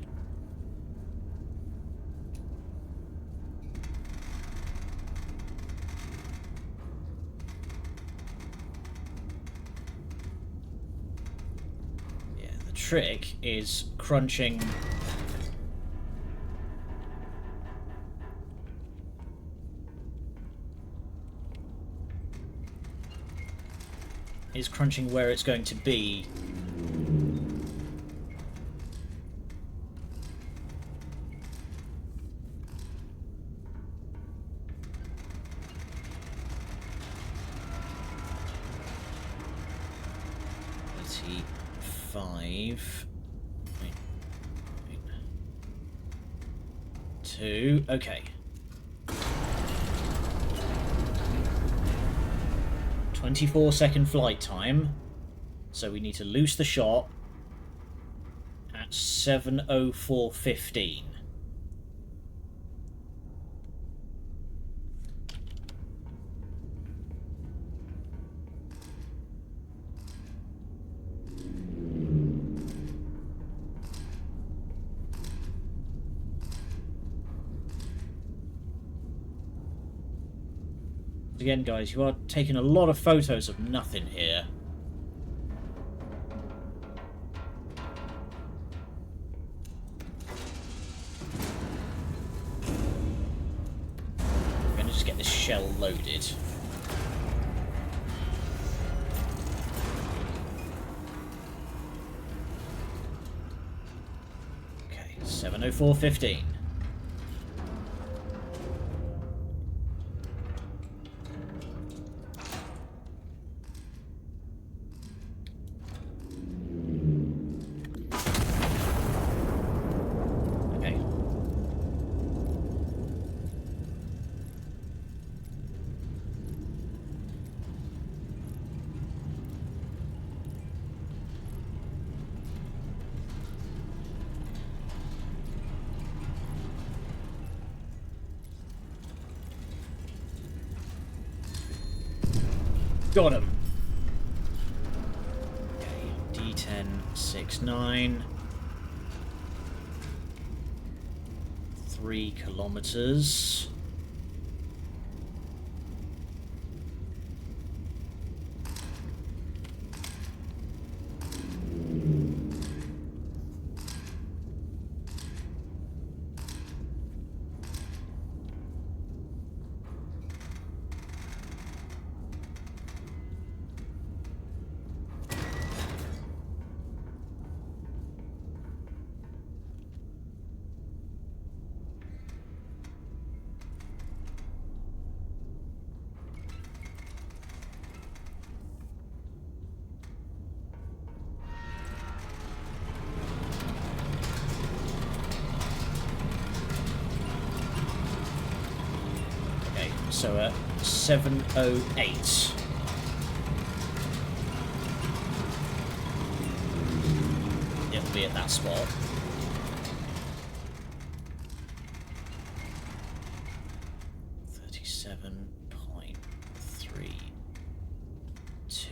Yeah, the trick is crunching. Is crunching where it's going to be. Five. Wait. 2. Okay. 24-second flight time. So we need to loose the shot at 7:04:15. Again, guys, you are taking a lot of photos of nothing here. I'm going to just get this shell loaded. Okay, 7:04:15. Got him. Okay, D10, 6, 9. 3 kilometers. So at 7:08. It'll be at that spot.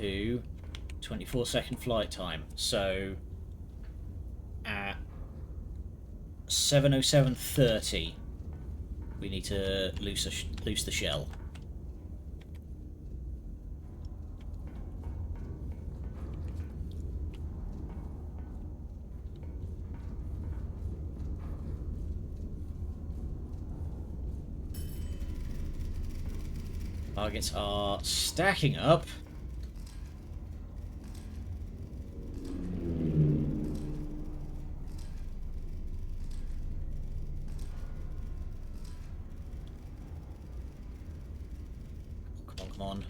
.32. 24-second flight time. So at 7:07:30. We need to loose the shell. Targets are stacking up. Come on.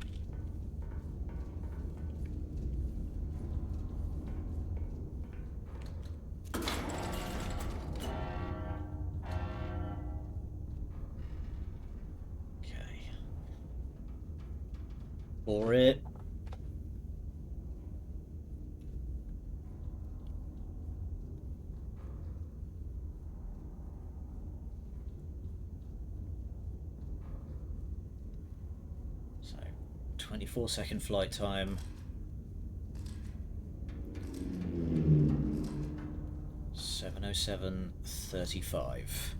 For it. So, 24-second flight time. 7:07:35.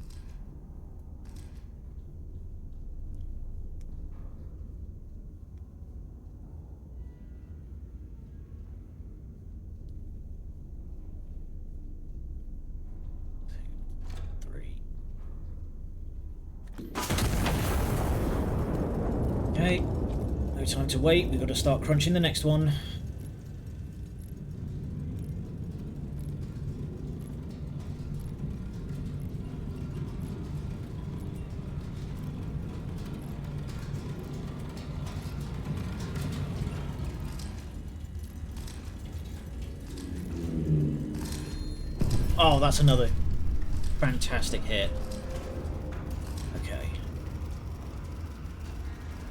Okay, no time to wait, we've got to start crunching the next one. Oh, that's another fantastic hit. Okay.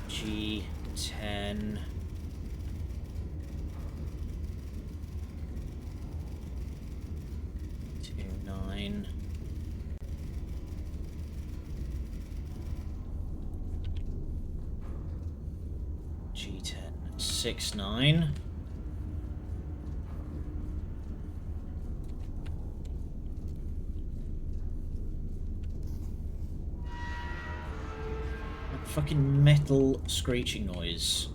G10. G9. G10. 6-9. Fucking metal screeching noise.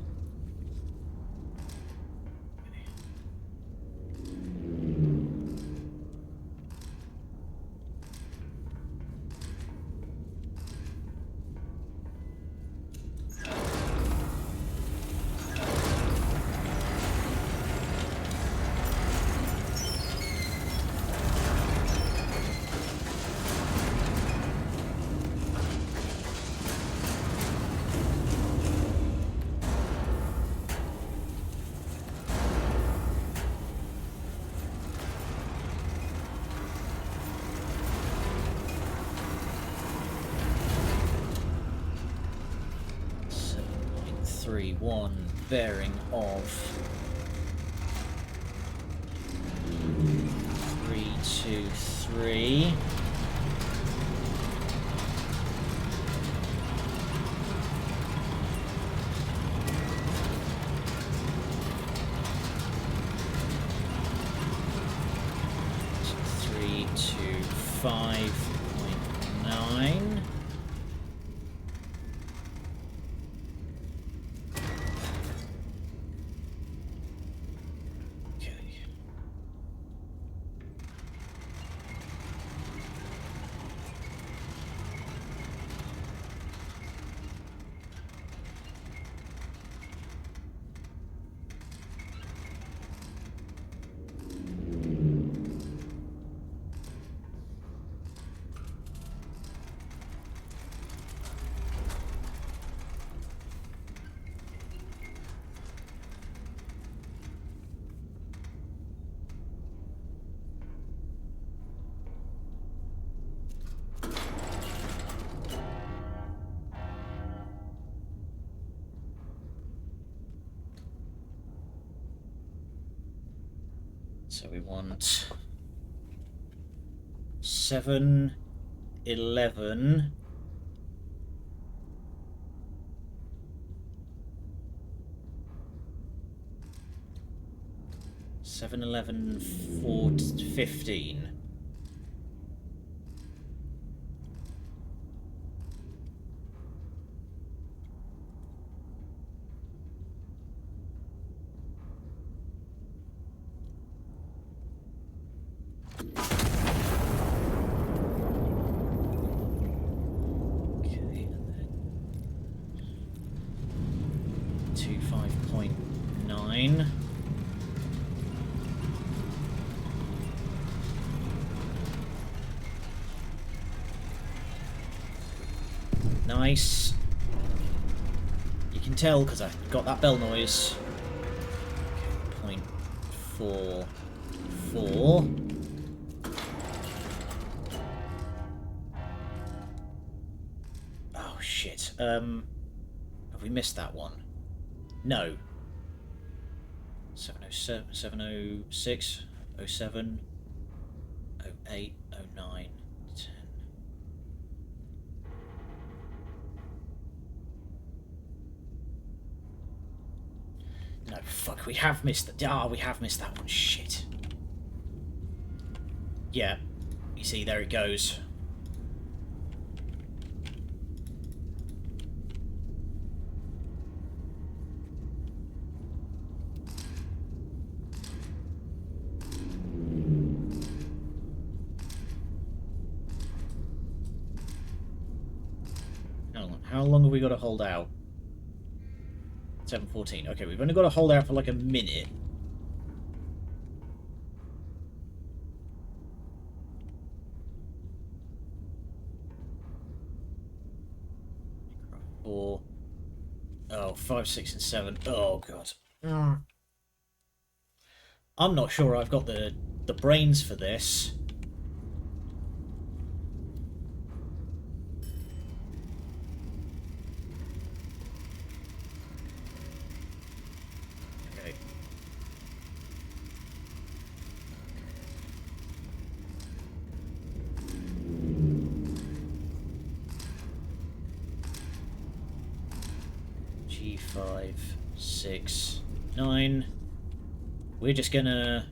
One bearing of 323. So 325.9. So we want 7, 11. Seven, 11, 14, 15. Okay, and then 25.9. Nice. You can tell because I got that bell noise. Okay, 0.44. Oh shit. Have we missed that one? No. 707, 706, 07, 08, 09, 10. No, fuck, we have missed that. Ah, we have missed that one. Shit. Yeah. You see, there it goes. How long have we got to hold out? 7:14. Okay, we've only got to hold out for like a minute. Four. Oh, 5, 6, and 7. Oh, God. I'm not sure I've got the brains for this. Okay. G5, 6, 9. We're just gonna...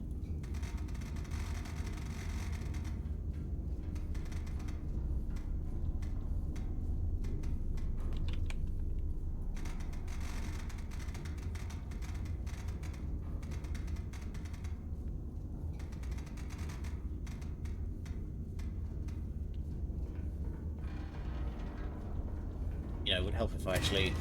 You know, it would help if I actually...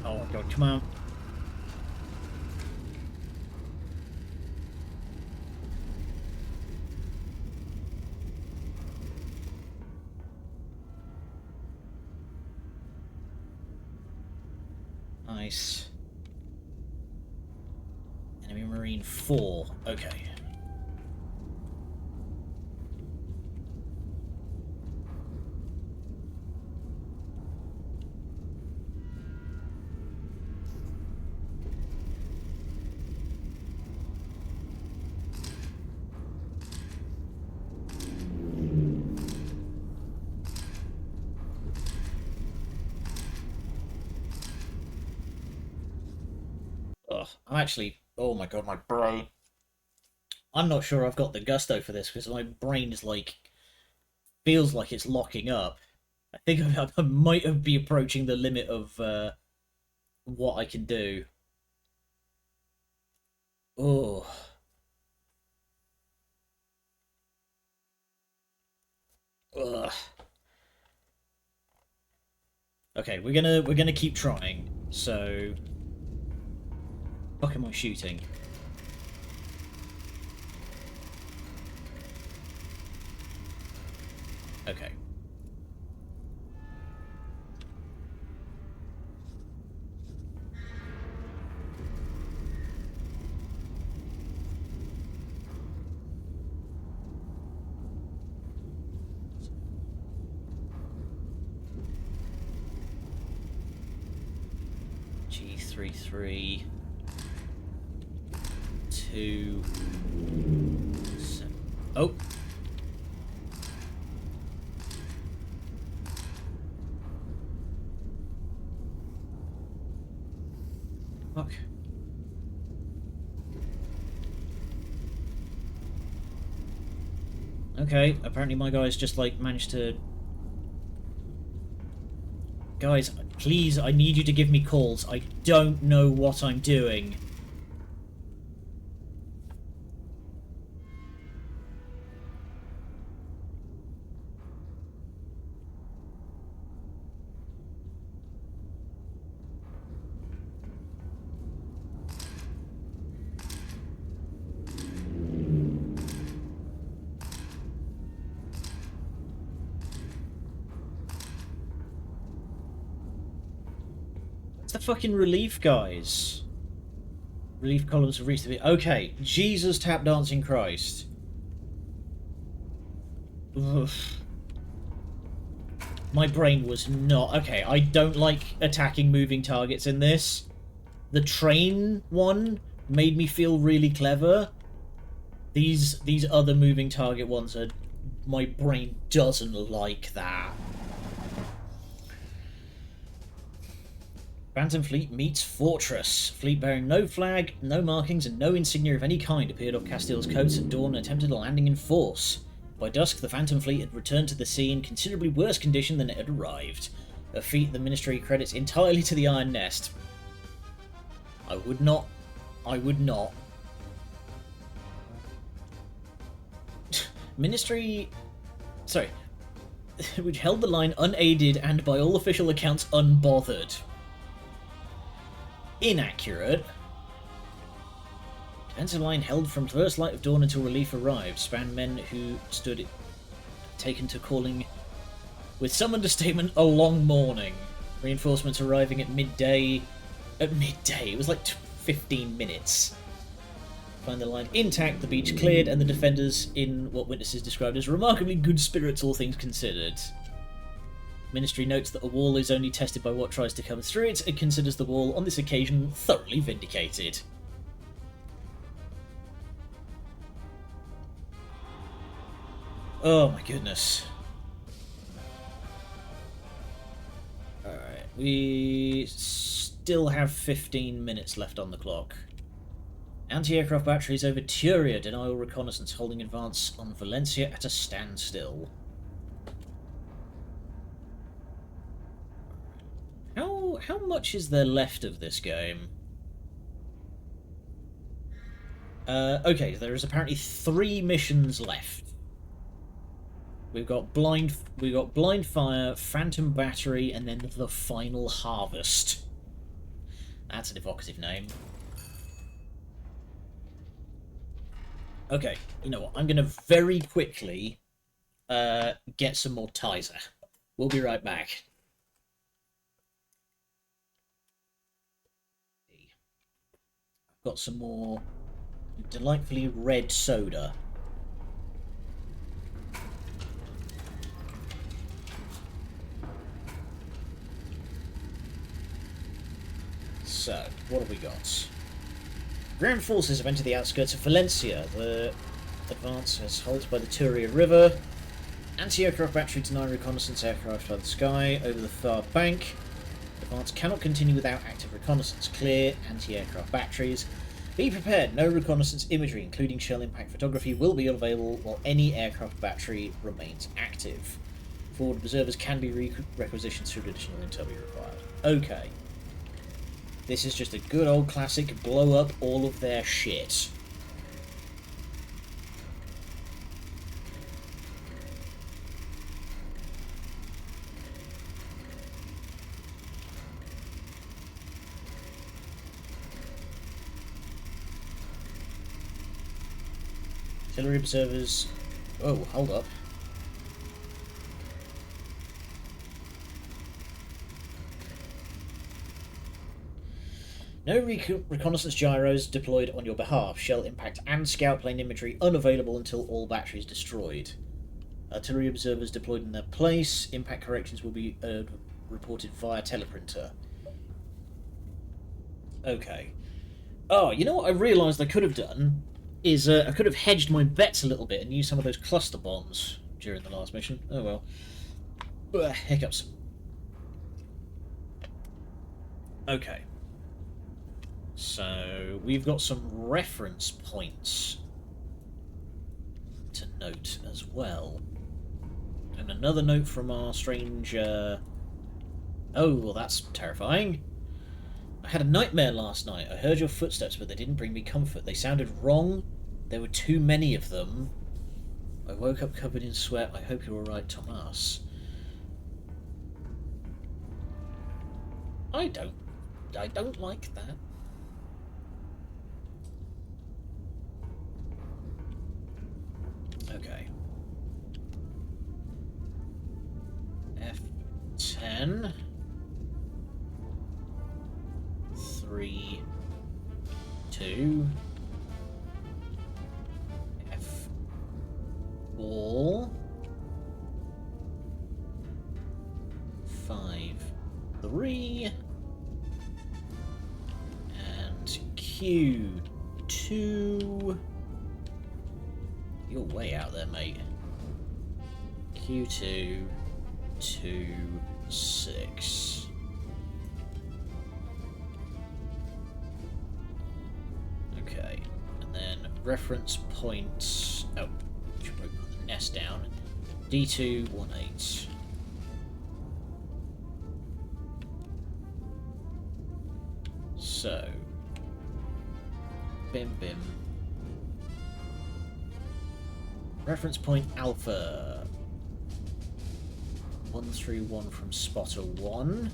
Oh, my God, come on. Nice. Enemy Marine 4. Okay. Ugh, I'm actually... Oh my God, my brain. I'm not sure I've got the gusto for this because my brain is like... Feels like it's locking up. I think I might be approaching the limit of what I can do. Oh. Ugh. Okay, we're gonna keep trying. So, fuck am I shooting? Okay. G33 2 7. Oh. Fuck. Okay, apparently my guys just, like, managed to... Guys, please, I need you to give me calls. I don't know what I'm doing. It's the fucking relief guys. Relief columns have reached the... Okay, Jesus tap dancing Christ. Ugh. My brain was not... Okay, I don't like attacking moving targets in this. The train one made me feel really clever. These other moving target ones are... My brain doesn't like that. Phantom Fleet meets Fortress. Fleet bearing no flag, no markings, and no insignia of any kind appeared off Castile's coast at dawn and attempted a landing in force. By dusk, the Phantom Fleet had returned to the sea in considerably worse condition than it had arrived, a feat the Ministry credits entirely to the Iron Nest. I would not. Ministry... Sorry. Which held the line unaided and, by all official accounts, unbothered. Inaccurate. Defensive line held from first light of dawn until relief arrived. Spanned men who stood taken to calling, with some understatement, a long morning. Reinforcements arriving at midday. At midday, it was like 15 minutes. Find the line intact, the beach cleared, and the defenders in what witnesses described as remarkably good spirits, all things considered. Ministry notes that a wall is only tested by what tries to come through it, and considers the wall on this occasion thoroughly vindicated. Oh my goodness. Alright, we still have 15 minutes left on the clock. Anti-aircraft batteries over Turia deny all reconnaissance, holding advance on Valencia at a standstill. How much is there left of this game? Okay, there is apparently 3 missions left. We've got blind fire, phantom battery, and then the final harvest. That's an evocative name. Okay, you know what? I'm gonna very quickly get some more Tizer. We'll be right back. Got some more delightfully red soda. So, what have we got? Ground forces have entered the outskirts of Valencia. The advance has halted by the Turia River. Anti-aircraft battery deny reconnaissance aircraft by the sky over the far bank. Advance cannot continue without active reconnaissance. Clear anti-aircraft batteries. Be prepared. No reconnaissance imagery, including shell impact photography, will be available while any aircraft battery remains active. Forward observers can be requisitioned should additional intel be required. Okay. This is just a good old classic blow up all of their shit. Artillery observers... Oh, hold up. No reconnaissance gyros deployed on your behalf. Shell impact and scout plane imagery unavailable until all batteries destroyed. Artillery observers deployed in their place. Impact corrections will be reported via teleprinter. Okay. Oh, you know what I realised I could have done? Is I could have hedged my bets a little bit and used some of those cluster bombs during the last mission. Oh well. Ugh, hiccups. Okay. So we've got some reference points to note as well. And another note from our strange... Oh, well, that's terrifying. I had a nightmare last night. I heard your footsteps, but they didn't bring me comfort. They sounded wrong. There were too many of them. I woke up covered in sweat. I hope you're alright, Thomas. I don't like that. Okay. F10. 3, 2, F4, 5, 3, and Q2. You're way out there, mate. Q2, 2, 6. Okay, and then reference points. Oh, should probably put the nest down. D2, 1, 8. So, bim bim. Reference point alpha. 1 through 1 from spotter 1.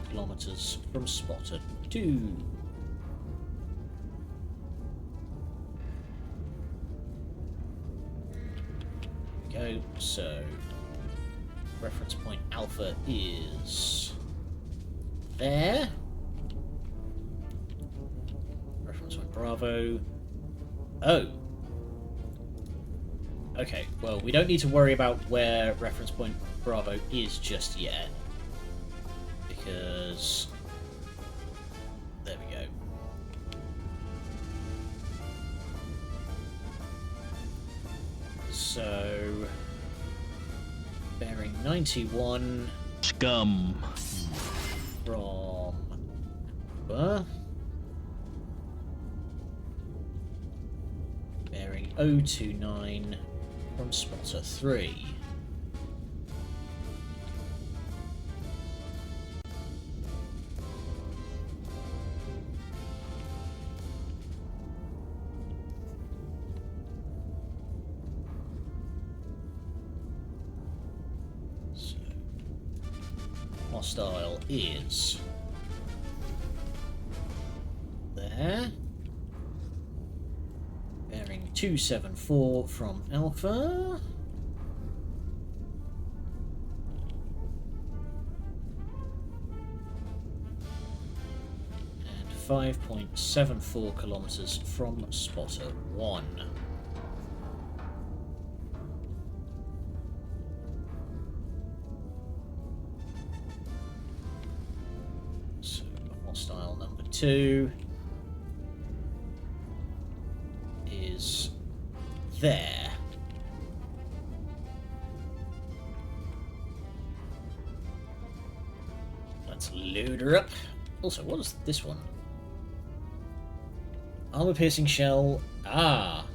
Kilometers from spotter 2. There we go. So reference point alpha is there. Reference point bravo. Oh. Okay, well, we don't need to worry about where reference point bravo is just yet. Because there we go. So bearing 91 Scum. from bearing 029 from spotter 3. Hostile is there. Bearing 274 from Alpha. And 5.74 kilometers from spotter 1. Hostile number 2 is there. Let's load her up. Also, what is this one? Armor-piercing shell. Ah!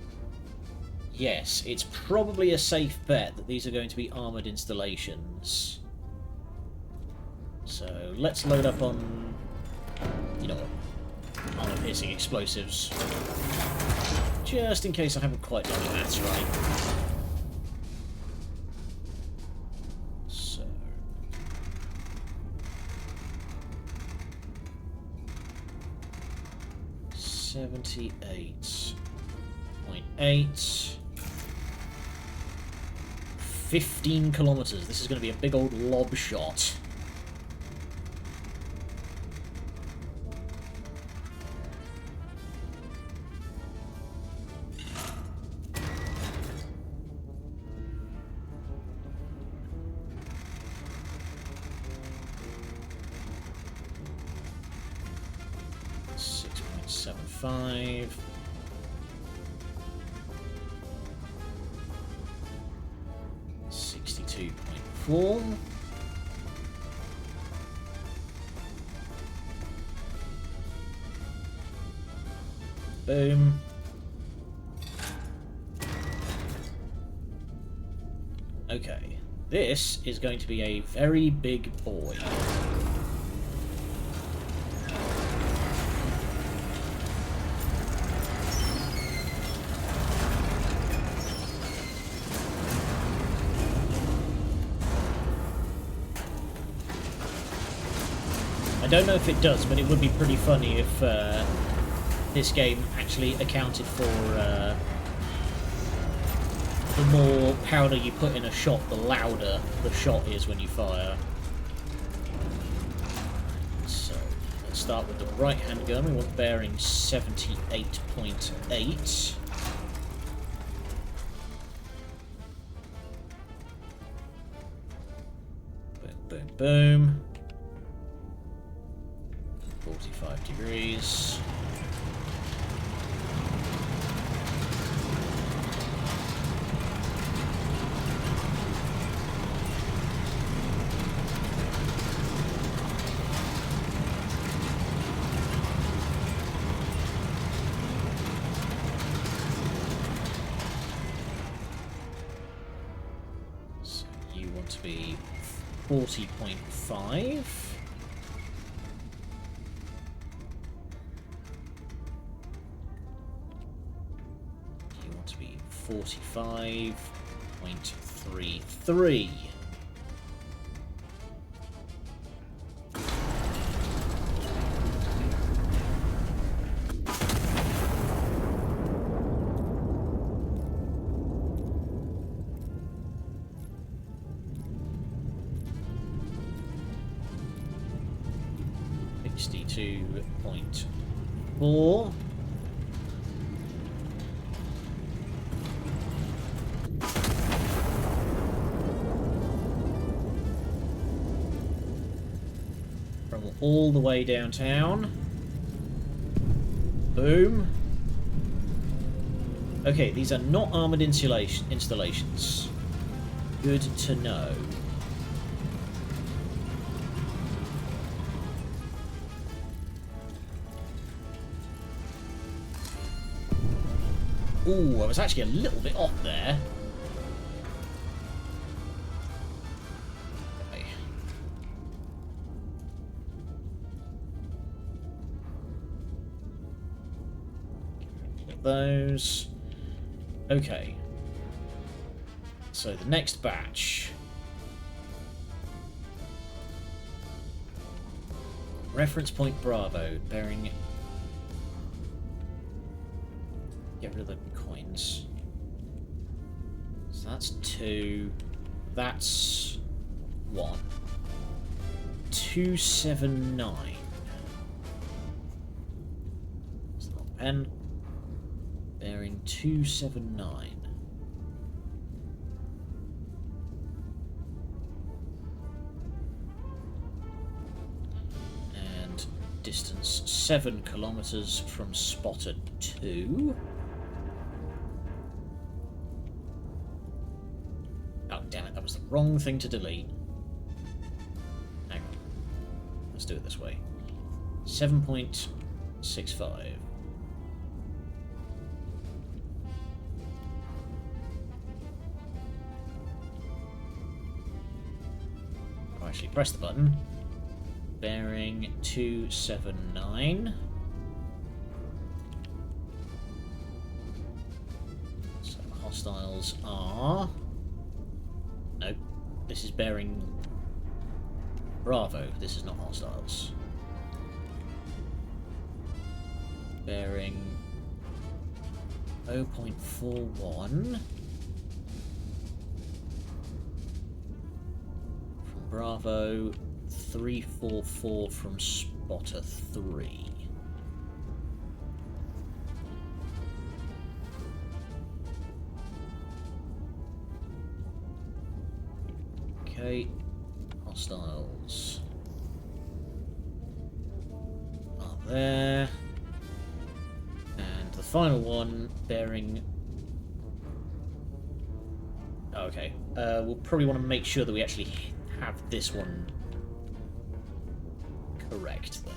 Yes, it's probably a safe bet that these are going to be armoured installations. So, let's load up on... you know what? Armor-piercing explosives. Just in case I haven't quite done the maths right. So... 78.8... 15 kilometers. This is going to be a big old lob shot. 4. Boom. Okay, this is going to be a very big boy. I don't know if it does, but it would be pretty funny if this game actually accounted for the more powder you put in a shot, the louder the shot is when you fire. So, let's start with the right-hand gun. We want bearing 78.8. Boom, boom, boom. 45 degrees. So you want to be 40.5. You want to be 45.33. .4. From all the way downtown. Boom. Okay, these are not armoured installations. Good to know. Ooh, I was actually a little bit off there. Okay. Get those. Okay. So the next batch. Reference point Bravo, bearing... Get rid of the coins. So that's 2. That's 1. 279. It's not a pen. Bearing 279. And distance 7 kilometers from spotter 2. Oh, damn it, that was the wrong thing to delete. Hang on. Let's do it this way. 7.65. I'll actually press the button. Bearing 279. So hostiles are... Nope. This is bearing Bravo. This is not hostiles. Bearing 0.41. From Bravo, 344 from spotter 3. Okay, hostiles are there, and the final one bearing... Oh, okay, we'll probably want to make sure that we actually have this one correct then.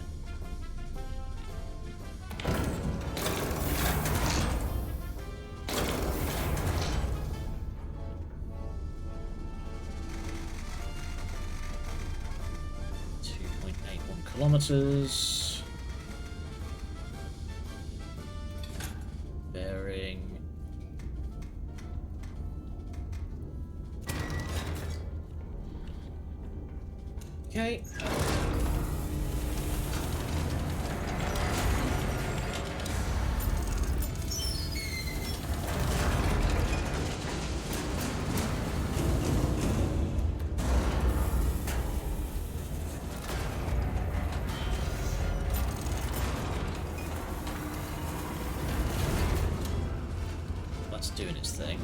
Kilometers. Bearing. Okay. That's doing its thing.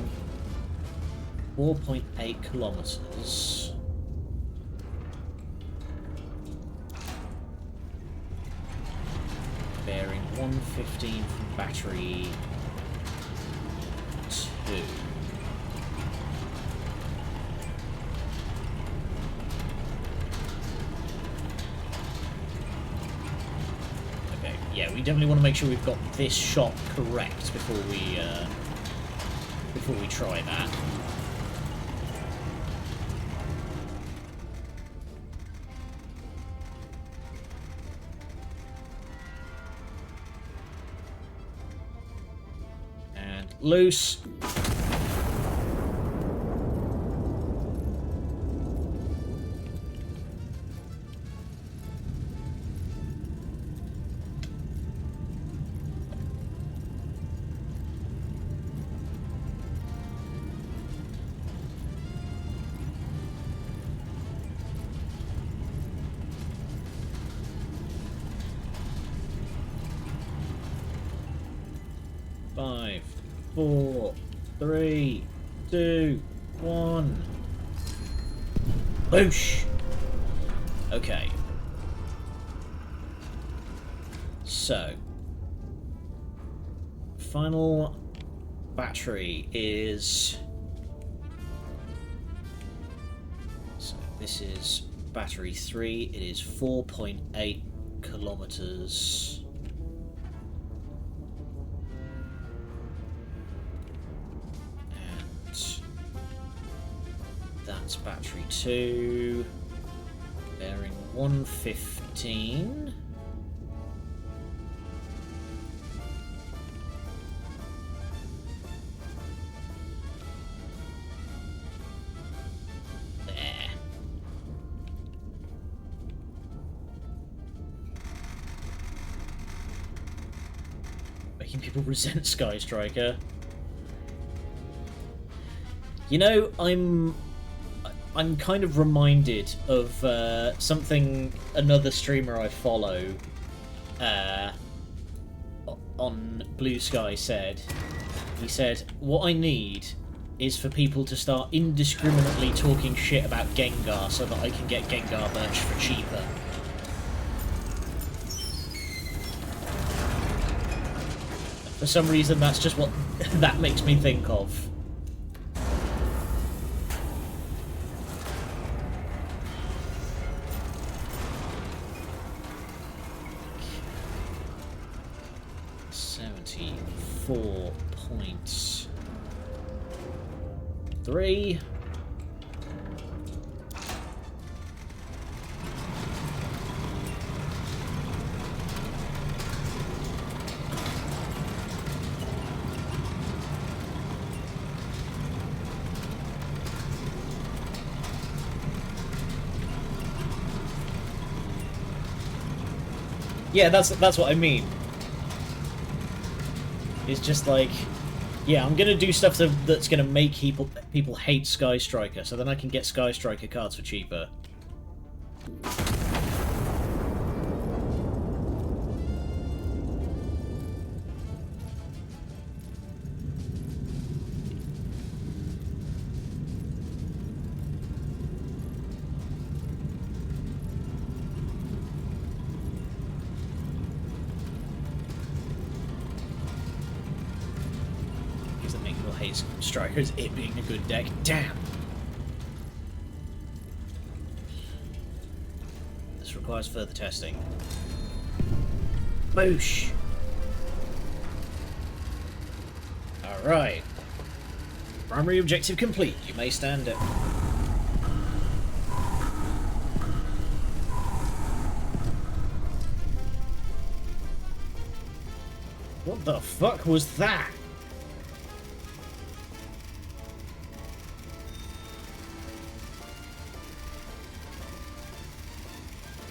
4.8 kilometers. Bearing 115 from battery 2. Okay, yeah, we definitely want to make sure we've got this shot correct before we try that. And loose. Five, 4, 3, 2, 1. Boosh! Okay. So, final battery is... So this is battery 3. It is 4.8 kilometers. That's battery 2, bearing 115. There. Making people resent Sky Striker. You know, I'm kind of reminded of something another streamer I follow on Blue Sky said. He said, what I need is for people to start indiscriminately talking shit about Gengar so that I can get Gengar merch for cheaper. For some reason, that's just what that makes me think of. .3. Yeah, that's what I mean. It's just like, yeah, I'm gonna do stuff that's gonna make people hate Sky Striker, so then I can get Sky Striker cards for cheaper. Strikers, it being a good deck. Damn! requires further testing. Boosh! Alright. Primary objective complete. You may stand it. What the fuck was that?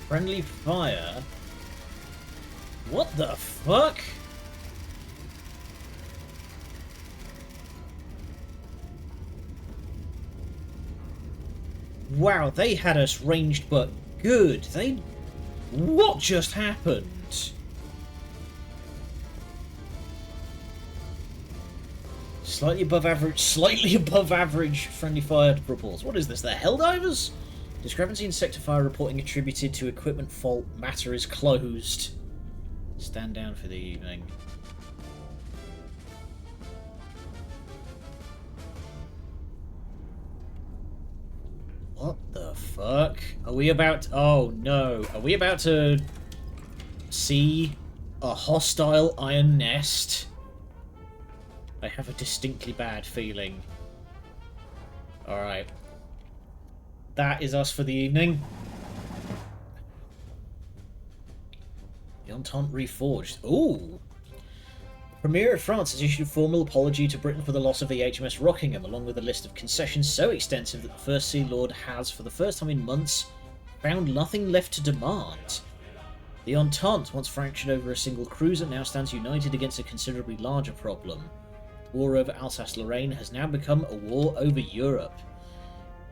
Friendly fire? What the fuck? Wow, they had us ranged but good. They... What just happened? Slightly above average friendly fire reports. What is this, the Helldivers? Discrepancy in sector fire reporting attributed to equipment fault. Matter is closed. Stand down for the evening. What the fuck? Are we about... Oh no. Are we about to see a hostile iron nest? I have a distinctly bad feeling. Alright. That is us for the evening. The Entente Reforged. Ooh! The Premier of France has issued a formal apology to Britain for the loss of the HMS Rockingham, along with a list of concessions so extensive that the First Sea Lord has, for the first time in months, found nothing left to demand. The Entente, once fractured over a single cruiser, now stands united against a considerably larger problem. The war over Alsace-Lorraine has now become a war over Europe.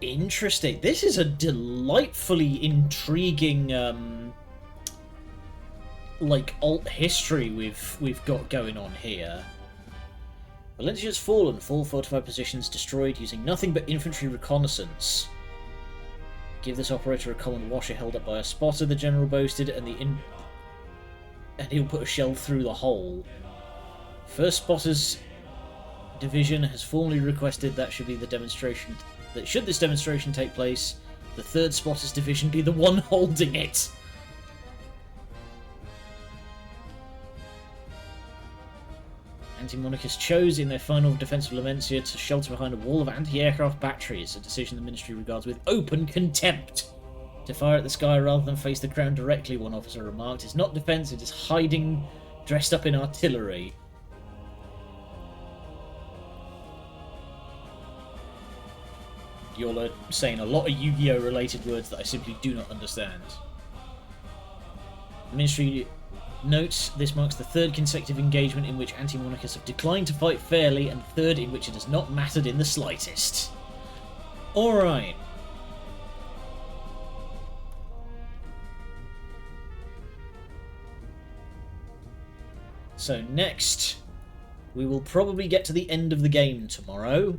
Interesting. This is a delightfully intriguing, like, alt history we've got going on here. Valencia's fallen. Full fortified positions destroyed using nothing but infantry reconnaissance. Give this operator a common washer held up by a spotter, the general boasted, and he'll put a shell through the hole. First spotter's division has formally requested that should this demonstration take place, the third spotter's division be the one holding it. Anti-monarchists chose in their final defence of Valencia to shelter behind a wall of anti-aircraft batteries, a decision the ministry regards with open contempt. To fire at the sky rather than face the ground directly, one officer remarked, is not defence, it is hiding dressed up in artillery. You're saying a lot of Yu-Gi-Oh related words that I simply do not understand. The ministry notes this marks the third consecutive engagement in which anti-monarchists have declined to fight fairly, and the third in which it has not mattered in the slightest. Alright. So next, we will probably get to the end of the game tomorrow.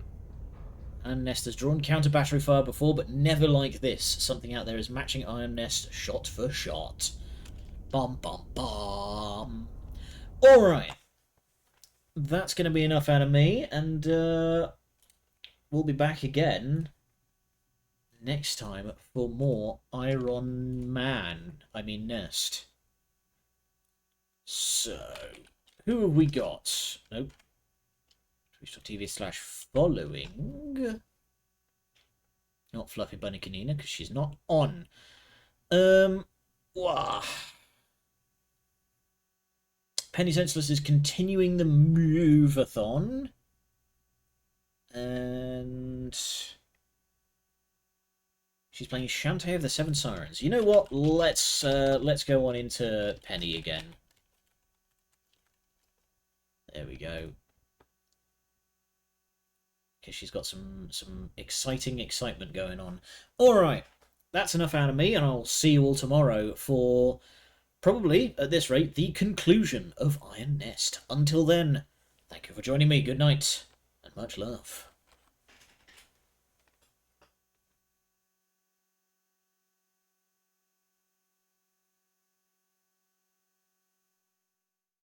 Iron Nest has drawn counter battery fire before, but never like this. Something out there is matching Iron Nest shot for shot. Bum bum bum. Alright. That's going to be enough out of me, and we'll be back again next time for more Iron Nest. So, who have we got? Nope. Twitch.tv/following. Not Fluffy Bunny Canina, because she's not on. Wah. Penny Senseless is continuing the move-a-thon. And she's playing Shantae of the Seven Sirens. You know what? Let's go on into Penny again. There we go. Because she's got some excitement going on. Alright, that's enough out of me, and I'll see you all tomorrow for, probably, at this rate, the conclusion of Iron Nest. Until then, thank you for joining me, good night, and much love.